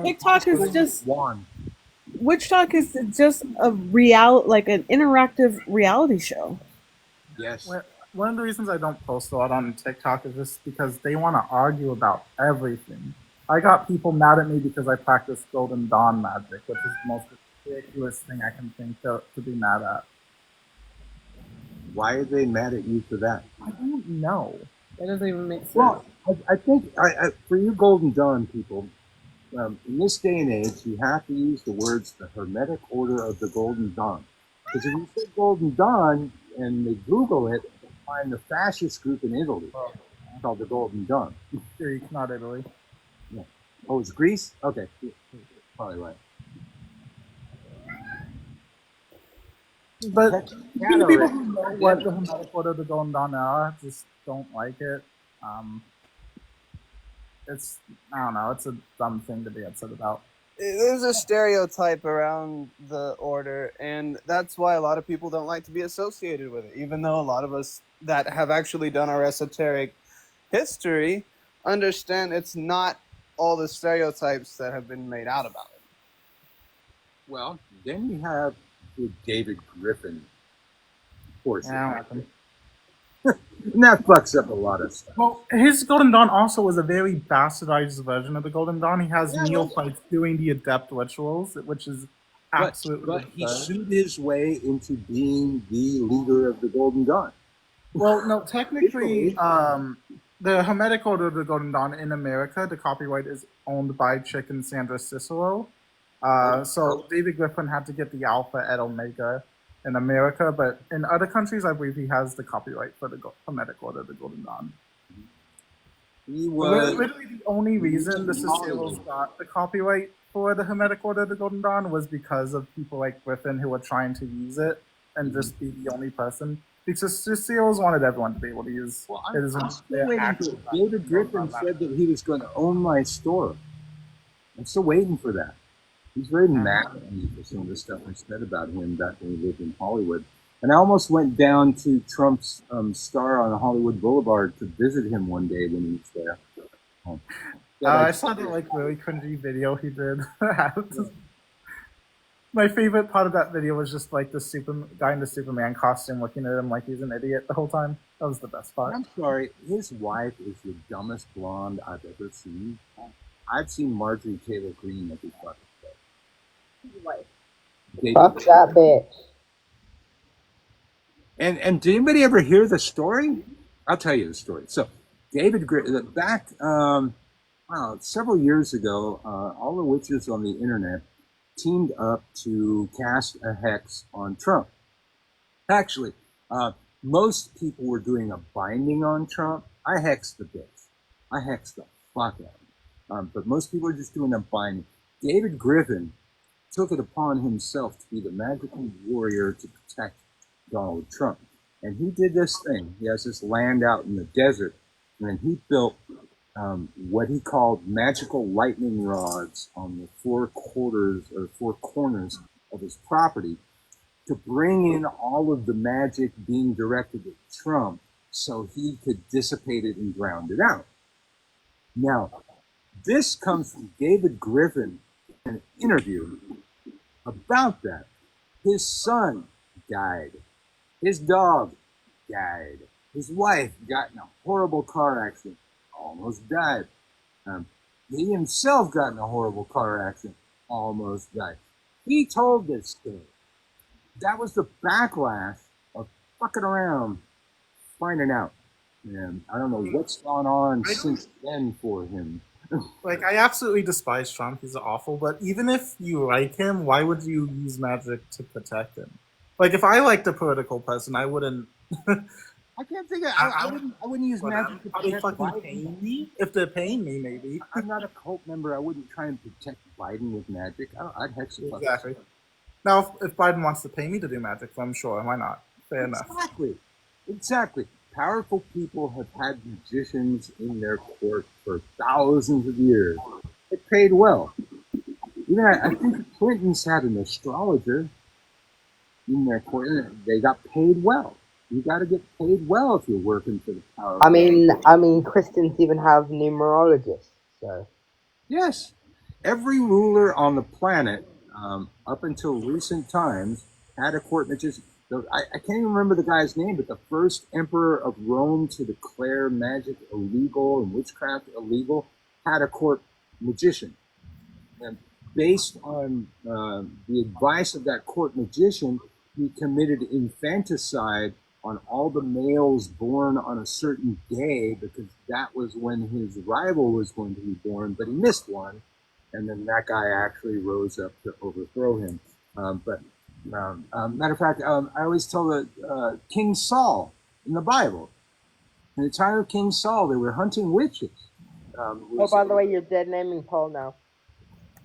S3: TikTok is just Witch Talk is just an interactive reality show.
S1: Yes.
S5: One of the reasons I don't post a lot on TikTok is just because they want to argue about everything. I got people mad at me because I practice Golden Dawn magic, which is the most ridiculous thing I can think to be mad at.
S1: Why are they mad at you for that?
S5: I don't know.
S3: That doesn't even make sense.
S1: Well, I think for you Golden Dawn people, in this day and age, you have to use the words the Hermetic Order of the Golden Dawn. Because if you say Golden Dawn and they Google it, they find the fascist group in Italy called the Golden Dawn.
S5: Greek, not Italy.
S1: Yeah. Oh, it's Greece? Okay. Probably right.
S5: But even the people who know what the Hermetic Order of the Golden Dawn are just don't like it. I don't know, it's a dumb thing to be upset about.
S6: There's a stereotype around the order, and that's why a lot of people don't like to be associated with it, even though a lot of us that have actually done our esoteric history understand it's not all the stereotypes that have been made out about it.
S1: Well, then you have the David Griffin portion.
S5: Yeah.
S1: And that fucks up a lot of stuff.
S5: Well, his Golden Dawn also was a very bastardized version of the Golden Dawn. He has neophytes doing the adept rituals, which is absolutely.
S1: But he sued his way into being the leader of the Golden Dawn.
S5: Well, no, technically, the Hermetic Order of the Golden Dawn in America, the copyright is owned by Chick and Sandra Cicero. So David Griffin had to get the Alpha at Omega in America, but in other countries, I believe he has the copyright for the Hermetic Order of the Golden Dawn.
S1: He was
S5: Literally, the only reason the Ciceros got the copyright for the Hermetic Order of the Golden Dawn was because of people like Griffin who were trying to use it and just be the only person. Because Ciceros wanted everyone to be able to use it as
S1: I'm still waiting for David Griffin said that he was going to own my store. I'm still waiting for that. He's very mad at me for some of the stuff I said about him back when he lived in Hollywood. And I almost went down to Trump's star on Hollywood Boulevard to visit him one day when he was there.
S5: I saw that like really cringy video he did. My favorite part of that video was just like the guy in the Superman costume looking at him like he's an idiot the whole time. That was the best part.
S1: I'm sorry, his wife is the dumbest blonde I've ever seen. I've seen Marjorie Taylor Greene every fucking day.
S4: Fuck that bitch.
S1: And did anybody ever hear the story? I'll tell you the story. So, David Griffin, back several years ago, all the witches on the internet teamed up to cast a hex on Trump. Actually, most people were doing a binding on Trump. I hexed the bitch. I hexed the fuck out of him. But most people are just doing a binding. David Griffin took it upon himself to be the magical warrior to protect Donald Trump. And he did this thing. He has this land out in the desert, and he built what he called magical lightning rods on the four corners of his property to bring in all of the magic being directed at Trump so he could dissipate it and drown it out. Now, this comes from David Griffin in an interview about that. His son died. His dog died. His wife got in a horrible car accident, almost died. He himself got in a horrible car accident, almost died. He told this story. That was the backlash of fucking around, finding out. And I don't know what's gone on since then for him.
S5: Like, I absolutely despise Trump. He's awful. But even if you like him, why would you use magic to protect him? Like, if I liked a political person, I wouldn't.
S1: I can't think of. I wouldn't use magic to
S5: Are they
S1: protect
S5: fucking
S1: Biden.
S5: paying me? If they're paying me, maybe.
S1: I'm not a cult member. I wouldn't try and protect Biden with magic. I'd hex the fuck.
S5: Exactly. Now, if Biden wants to pay me to do magic, then I'm sure. Why not? Fair enough.
S1: Exactly. Powerful people have had magicians in their court for thousands of years. It paid well. Even I think the Clintons had an astrologer in their court, and they got paid well. You got to get paid well if you're working for the power.
S4: I mean, Christians even have numerologists. So
S1: yes, every ruler on the planet, up until recent times, had a court magician. I can't even remember the guy's name, but the first emperor of Rome to declare magic illegal and witchcraft illegal had a court magician. And based on the advice of that court magician, he committed infanticide on all the males born on a certain day because that was when his rival was going to be born, but he missed one. And then that guy actually rose up to overthrow him. Matter of fact, I always tell the King Saul in the Bible. In the time of King Saul, they were hunting witches.
S4: by the way, you're dead naming Paul now.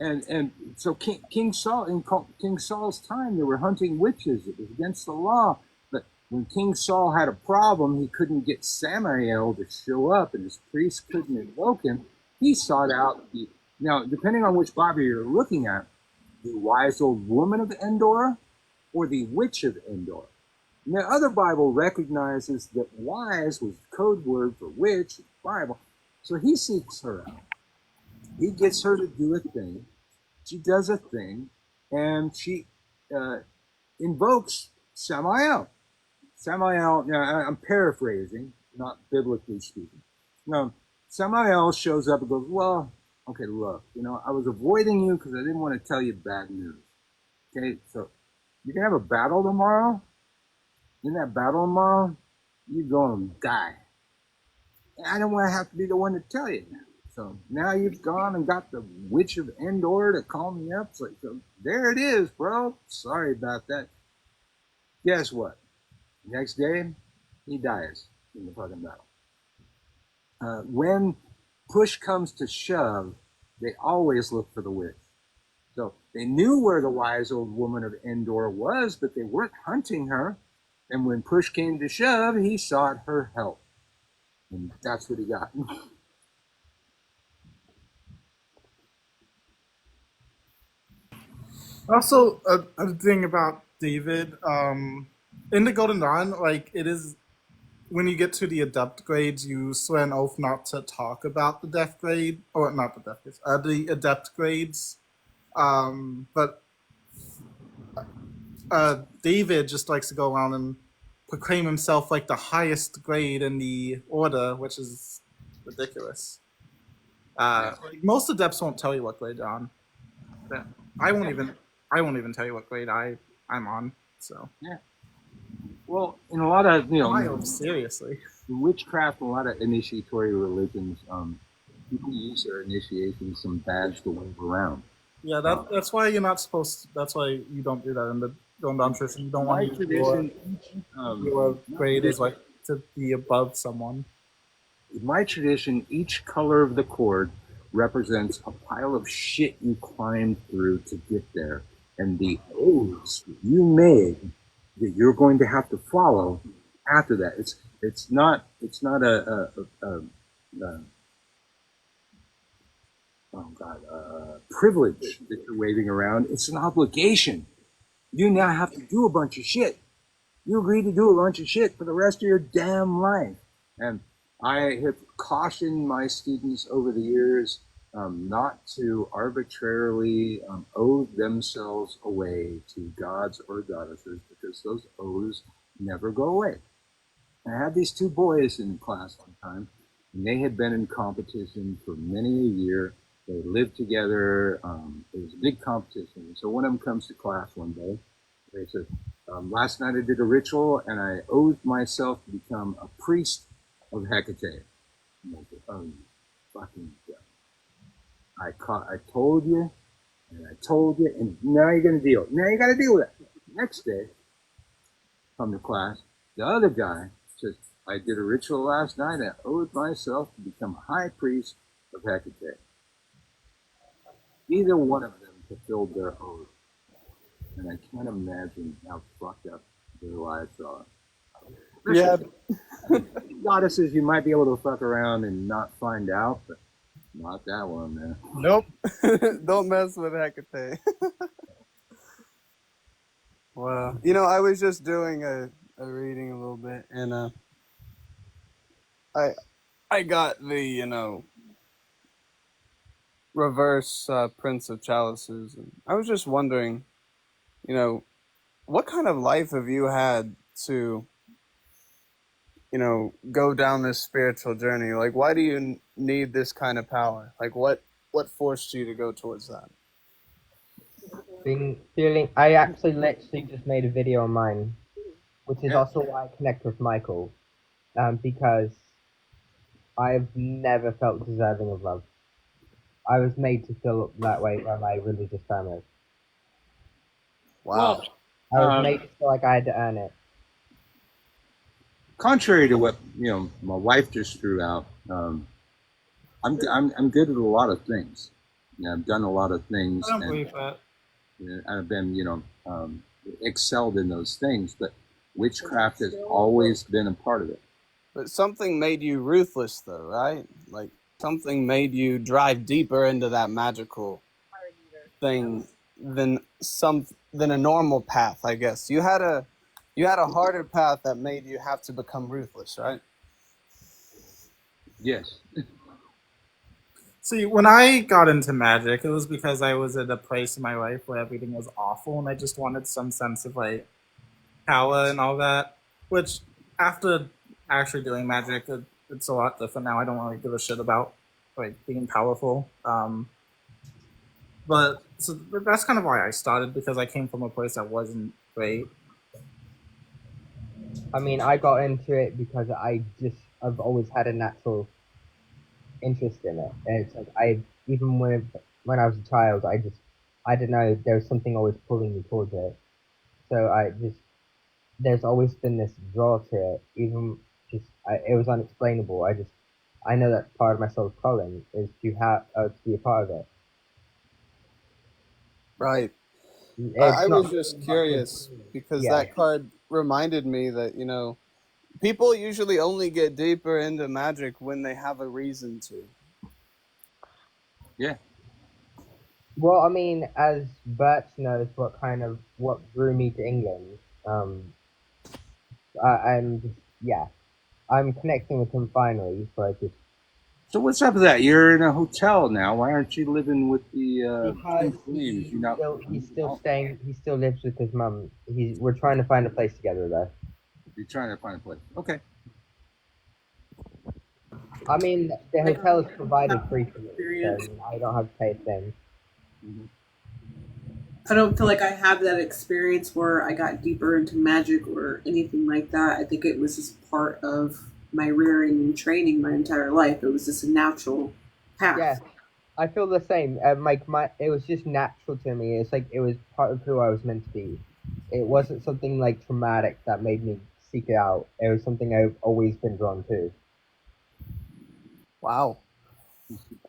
S1: And so King Saul, in King Saul's time, they were hunting witches. It was against the law. But when King Saul had a problem, he couldn't get Samael to show up, and his priest couldn't invoke him. He sought out now, depending on which Bible you're looking at, the wise old woman of Endor or the witch of Endor. And the other Bible recognizes that wise was the code word for witch in the Bible. So he seeks her out. He gets her to do a thing. She does a thing, and she invokes Samael. Samael, now I'm paraphrasing, not biblically speaking. Now, Samael shows up and goes, well, okay, look, I was avoiding you because I didn't want to tell you bad news. Okay, so you're going to have a battle tomorrow. In that battle tomorrow, you're going to die. I don't want to have to be the one to tell you. So now you've gone and got the Witch of Endor to call me up. So there it is, bro. Sorry about that. Guess what? Next day, he dies in the fucking battle. When push comes to shove, they always look for the witch. So they knew where the wise old woman of Endor was, but they weren't hunting her. And when push came to shove, he sought her help. And that's what he got.
S5: Also, a thing about David, in the Golden Dawn, like it is when you get to the adept grades, you swear an oath not to talk about the death grade, or not the death grades, the adept grades. But David just likes to go around and proclaim himself like the highest grade in the order, which is ridiculous. Like most adepts won't tell you what grade they're on. I won't even tell you what grade I'm on. So
S1: yeah. Well, in a lot of
S5: seriously,
S1: witchcraft, a lot of initiatory religions, people use their initiation as some badge to wave around.
S5: Yeah, that's why you're not supposed to, that's why you don't do that in the Golden Dawn tradition. You don't want your grade is like to be above someone.
S1: In my tradition, each color of the cord represents a pile of shit you climbed through to get there, and the oaths you made that you're going to have to follow after that. It's not a privilege that you're waving around. It's an obligation. You now have to do a bunch of shit. You agree to do a bunch of shit for the rest of your damn life. And I have cautioned my students over the years not to arbitrarily oath themselves away to gods or goddesses, because those oaths never go away. I had these two boys in class one time, and they had been in competition for many a year. They lived together. It was a big competition. So one of them comes to class one day. They said, last night I did a ritual, and I oathed myself to become a priest of Hecate. And I said, oh, you fucking God. I told you, and I told you, and now you're going to deal. Now you got to deal with it. Next day, come to class, the other guy says, I did a ritual last night, and I oathed myself to become a high priest of Hecate. Neither one of them fulfilled their oath. And I can't imagine how fucked up their lives are.
S6: Yeah.
S1: Goddesses, you might be able to fuck around and not find out, but not that one, man.
S6: Nope. Don't mess with Hecate. Wow. You know, I was just doing a reading a little bit, and I got the, reverse Prince of Chalices. And I was just wondering, what kind of life have you had to, go down this spiritual journey? Like, why do you need this kind of power? Like, what forced you to go towards that?
S4: I actually literally just made a video on mine, which is also why I connect with Michael, because I've never felt deserving of love. I was made to feel that way by my religious family.
S6: Wow.
S4: I was made to feel like I had to earn it.
S1: Contrary to what my wife just threw out, I'm good at a lot of things. I've done a lot of things.
S5: I don't believe that.
S1: I've been excelled in those things, but witchcraft has always been a part of it.
S6: But something made you ruthless, though, right? Like something made you drive deeper into that magical thing than a normal path, I guess. You had a harder path that made you have to become ruthless, right?
S1: Yes.
S5: See, when I got into magic, it was because I was at a place in my life where everything was awful, and I just wanted some sense of like power and all that. Which, after actually doing magic, it's a lot different now. I don't really give a shit about like being powerful. But so that's kind of why I started, because I came from a place that wasn't great.
S4: I mean, I got into it because I I've always had a natural interest in it. And it's like I even when I was a child, I don't know, there was something always pulling me towards it. So there's always been this draw to it. Even it was unexplainable. I know that's part of my soul's calling is to be a part of it.
S6: Right.
S4: It's
S6: I
S4: not
S6: was just curious because
S4: yeah.
S6: that card reminded me that, you know, people usually only get deeper into magic when they have a reason to.
S1: Yeah.
S4: Well, I mean, as Birch knows, what drew me to England. I'm just yeah, I'm connecting with him finally. So I just
S1: So what's up with that? You're in a hotel now. Why aren't you living with the
S4: because
S1: Flames? You not?
S4: he's still staying. He still lives with his mum. We're trying to find a place together though.
S1: You're trying to find a place. Okay.
S4: I mean, the
S3: Like,
S4: hotel is provided free for me, so
S3: experience.
S4: I don't have to pay a thing.
S1: Mm-hmm.
S3: I don't feel like I have that experience where I got deeper into magic or anything like that. I think it was just part of my rearing and training my entire life. It was just a natural path.
S4: Yeah, I feel the same. It was just natural to me. It's like it was part of who I was meant to be. It wasn't something like traumatic that made me seek it out. It was something I've always been drawn to.
S6: Wow.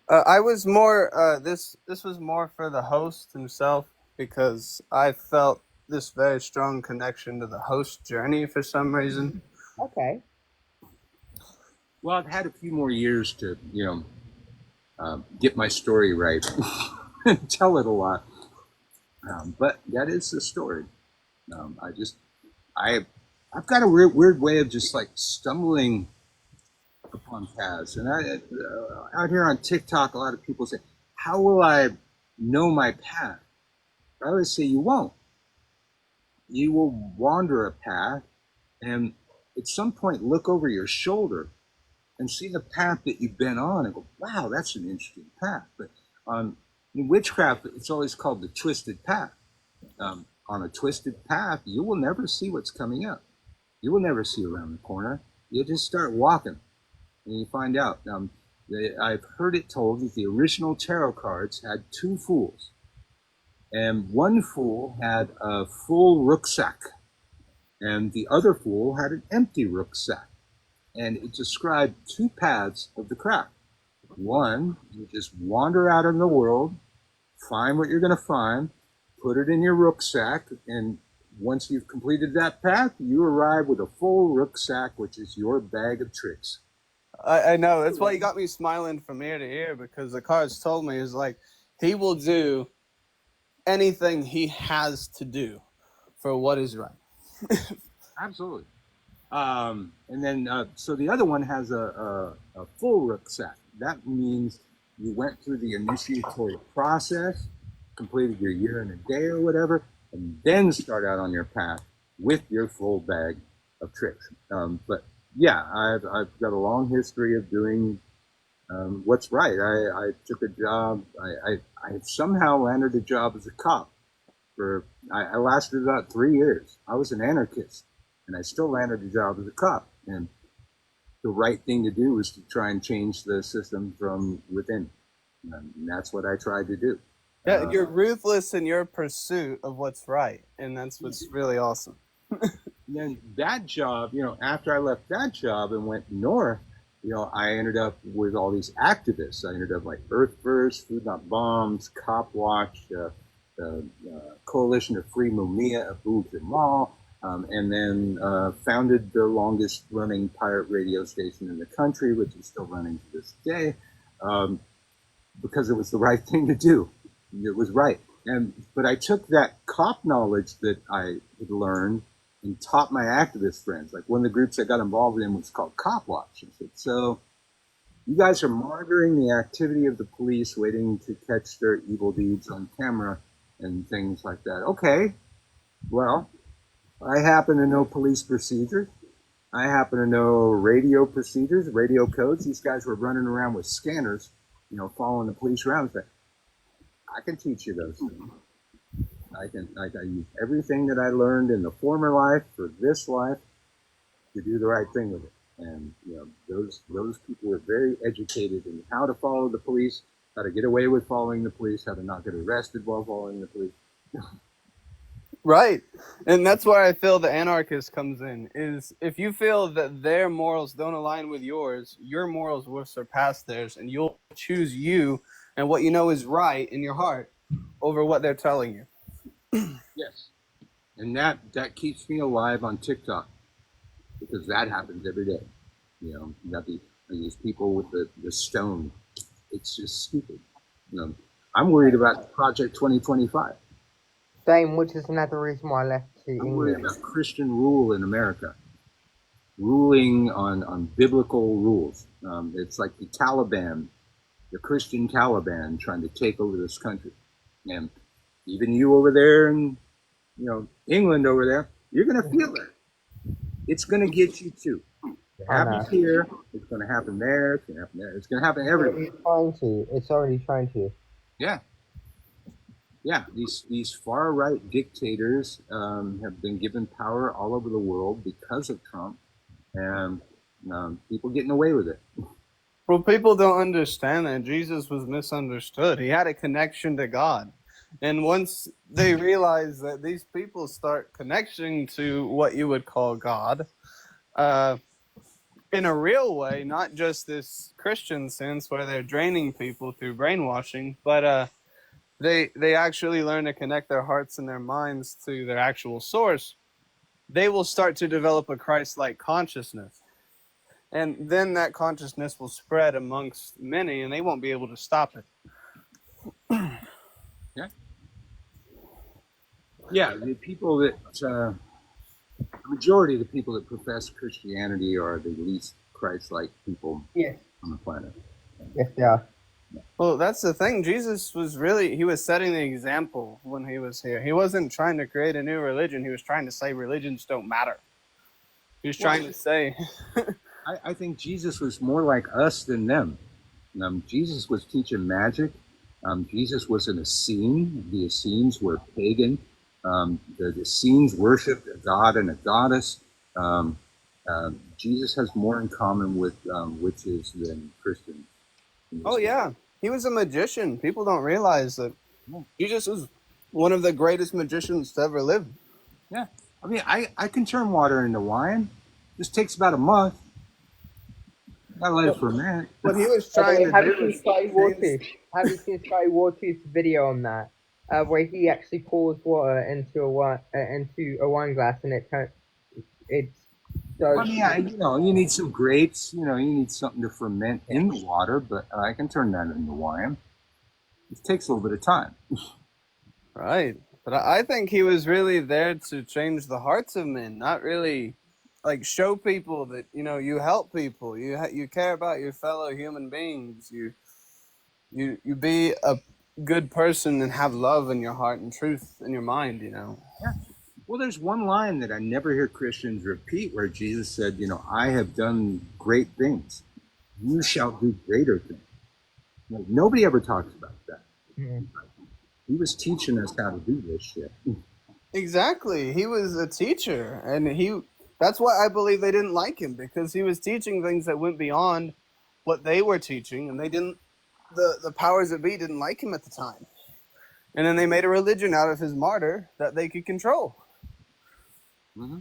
S6: I was more. This was more for the host himself because I felt this very strong connection to the host journey for some reason.
S4: Okay.
S1: Well, I've had a few more years to, get my story right, tell it a lot. But that is the story. I've got a weird way of just like stumbling upon paths. And out here on TikTok, a lot of people say, "How will I know my path?" I always say, "You won't. You will wander a path, and at some point, look over your shoulder and see the path that you've been on, and go, wow, that's an interesting path." But in witchcraft, it's always called the twisted path. On a twisted path, you will never see what's coming up. You will never see around the corner. You just start walking. And you find out. I've heard it told that the original tarot cards had two fools, and one fool had a full rucksack, and the other fool had an empty rucksack, and it described two paths of the craft. One, you just wander out in the world, find what you're going to find, put it in your rucksack, and once you've completed that path, you arrive with a full rucksack, which is your bag of tricks.
S6: I know. That's why you got me smiling from ear to ear because the cards told me is like he will do anything he has to do for what is right.
S1: Absolutely. And then, so the other one has a full rucksack. That means you went through the initiatory process, completed your year in a day or whatever, and then start out on your path with your full bag of tricks. But yeah, I've got a long history of doing what's right. I took a job. I somehow landed a job as a cop. I lasted about 3 years. I was an anarchist, and I still landed a job as a cop. And the right thing to do was to try and change the system from within. And that's what I tried to do.
S6: Yeah, you're ruthless in your pursuit of what's right, and that's what's really awesome.
S1: Then that job, after I left that job and went north, I ended up with all these activists. I ended up like Earth First, Food Not Bombs, Cop Watch, the Coalition of Free Mumia Abu Jamal, and then founded the longest running pirate radio station in the country, which is still running to this day, because it was the right thing to do. It was right. But I took that cop knowledge that I had learned and taught my activist friends. Like one of the groups I got involved in was called Cop Watch. I said, so you guys are monitoring the activity of the police, waiting to catch their evil deeds on camera and things like that. Okay, well, I happen to know police procedures. I happen to know radio procedures, radio codes. These guys were running around with scanners, following the police around. I can teach you those things. I use everything that I learned in the former life for this life to do the right thing with it. And those people were very educated in how to follow the police, how to get away with following the police, how to not get arrested while following the police.
S6: Right. And that's where I feel the anarchist comes in, is if you feel that their morals don't align with yours, your morals will surpass theirs, and you'll choose you and what you know is right in your heart over what they're telling you.
S1: Yes. And that keeps me alive on TikTok, because that happens every day. You got these people with the stone. It's just stupid. I'm worried about Project 2025.
S4: Same, which is another reason why I left to
S1: I'm worried
S4: England.
S1: about Christian rule in America, ruling on biblical rules. It's like the Taliban, the Christian Taliban, trying to take over this country. And even you over there in England over there, you're going to feel it. It's going to get you too. It happens here. It's going to happen there. It's going to happen there. It's going to happen everywhere.
S4: It's already trying to.
S1: Yeah. Yeah, these far right dictators have been given power all over the world because of Trump, and people getting away with it.
S6: Well, people don't understand that Jesus was misunderstood. He had a connection to God. And once they realize that these people start connecting to what you would call God, in a real way, not just this Christian sense where they're draining people through brainwashing, but they actually learn to connect their hearts and their minds to their actual source, they will start to develop a Christ-like consciousness. And then that consciousness will spread amongst many, and they won't be able to stop it.
S1: Yeah. Yeah, the people that, the majority of the people that profess Christianity are the least Christ-like people on the planet.
S4: Yes, they are.
S6: Well, that's the thing. Jesus was he was setting the example when he was here. He wasn't trying to create a new religion. He was trying to say religions don't matter. He was trying to say...
S1: I think Jesus was more like us than them. Jesus was teaching magic. Jesus was an Essene. The Essenes were pagan. The Essenes worshipped a god and a goddess. Jesus has more in common with witches than Christians.
S6: Oh, yeah. He was a magician. People don't realize that Jesus was one of the greatest magicians to ever live.
S1: Yeah. I mean, I can turn water into wine. Just takes about a month. Gotta let it ferment.
S6: What he was trying to
S4: have
S6: do
S4: you seen Scotty Waters? Have you seen Scotty Waters' video on that? Where he actually pours water into a wine glass, and it does.
S1: I mean, yeah, you need some grapes. You need something to ferment in the water, but I can turn that into wine. It takes a little bit of time.
S6: Right. But I think he was really there to change the hearts of men, not really like show people that, you help people, you care about your fellow human beings, you be a good person and have love in your heart and truth in your mind, Yeah.
S1: Well, there's one line that I never hear Christians repeat where Jesus said, I have done great things. You shall do greater things. Nobody ever talks about that. Mm-hmm. He was teaching us how to do this shit.
S6: Exactly. He was a teacher, and that's why I believe they didn't like him, because he was teaching things that went beyond what they were teaching, and the powers that be didn't like him at the time. And then they made a religion out of his martyr that they could control.
S1: Mm-hmm.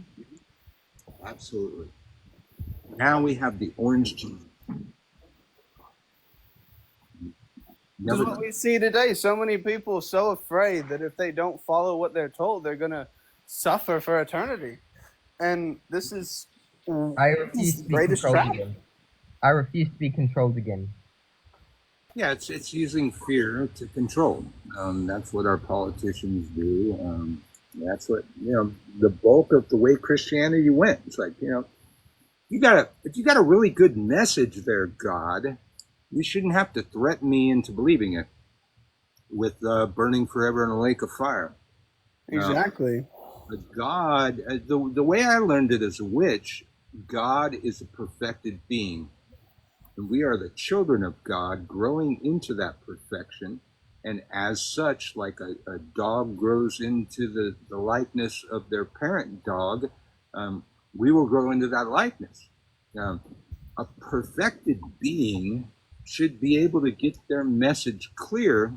S1: Absolutely. Now we have the orange juice.
S6: This is what we see today. So many people so afraid that if they don't follow what they're told, they're going to suffer for eternity. And this is the greatest trap.
S4: I refuse to be controlled again.
S1: Yeah, it's using fear to control. That's what our politicians do. That's what the bulk of the way Christianity went. It's like if you got a really good message there, God, you shouldn't have to threaten me into believing it with burning forever in a lake of fire.
S6: Exactly.
S1: But God, the way I learned it as a witch, God is a perfected being. And we are the children of God growing into that perfection. And as such, like a dog grows into the likeness of their parent dog, we will grow into that likeness. A perfected being should be able to get their message clear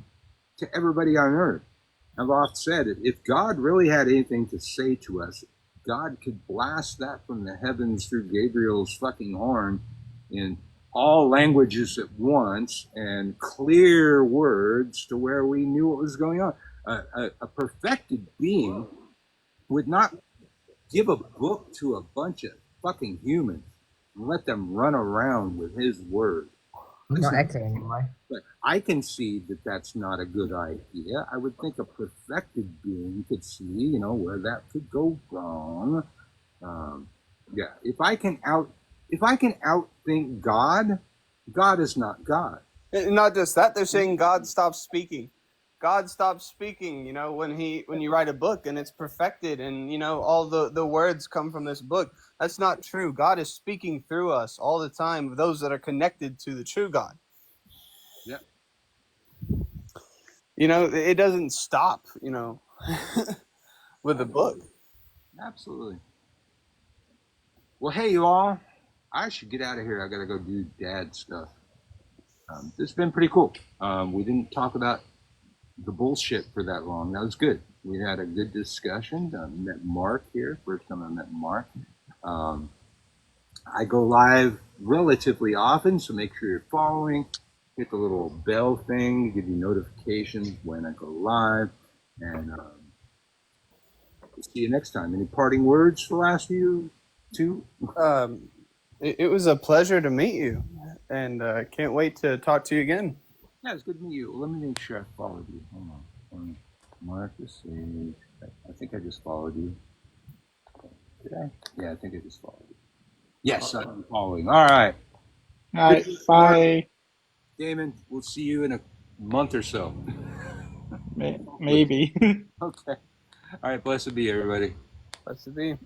S1: to everybody on earth. I've often said it, if God really had anything to say to us, God could blast that from the heavens through Gabriel's fucking horn in all languages at once and clear words to where we knew what was going on. A perfected being would not give a book to a bunch of fucking humans and let them run around with his word.
S4: Not echoing anyway.
S1: But I can see that that's not a good idea. I would think a perfected being could see, where that could go wrong. Yeah, if I can outthink God, God is not God.
S6: And not just that, they're saying God stops speaking. God stops speaking, when you write a book and it's perfected and, all the words come from this book. That's not true. God is speaking through us all the time, those that are connected to the true God.
S1: Yeah.
S6: It doesn't stop, with the book.
S1: Absolutely. Well, hey, you all. I should get out of here. I got to go do dad stuff. This has been pretty cool. We didn't talk about the bullshit for that long. That was good. We had a good discussion. Met Mark here. First time I met Mark. I go live relatively often, so make sure you're following. Hit the little bell thing to give you notifications when I go live. And we'll see you next time. Any parting words for the last you two?
S6: It was a pleasure to meet you, and can't wait to talk to you again.
S1: Yeah, it's good to meet you. Let me make sure I followed you. Hold on. Marcus Sage. I think I just followed you. Did I? Yeah, I think I just followed you. Yes, I'm following. All right.
S7: All right, bye.
S1: Damon, we'll see you in a month or so.
S7: Maybe.
S1: Okay. All right, blessed be everybody.
S6: Blessed be.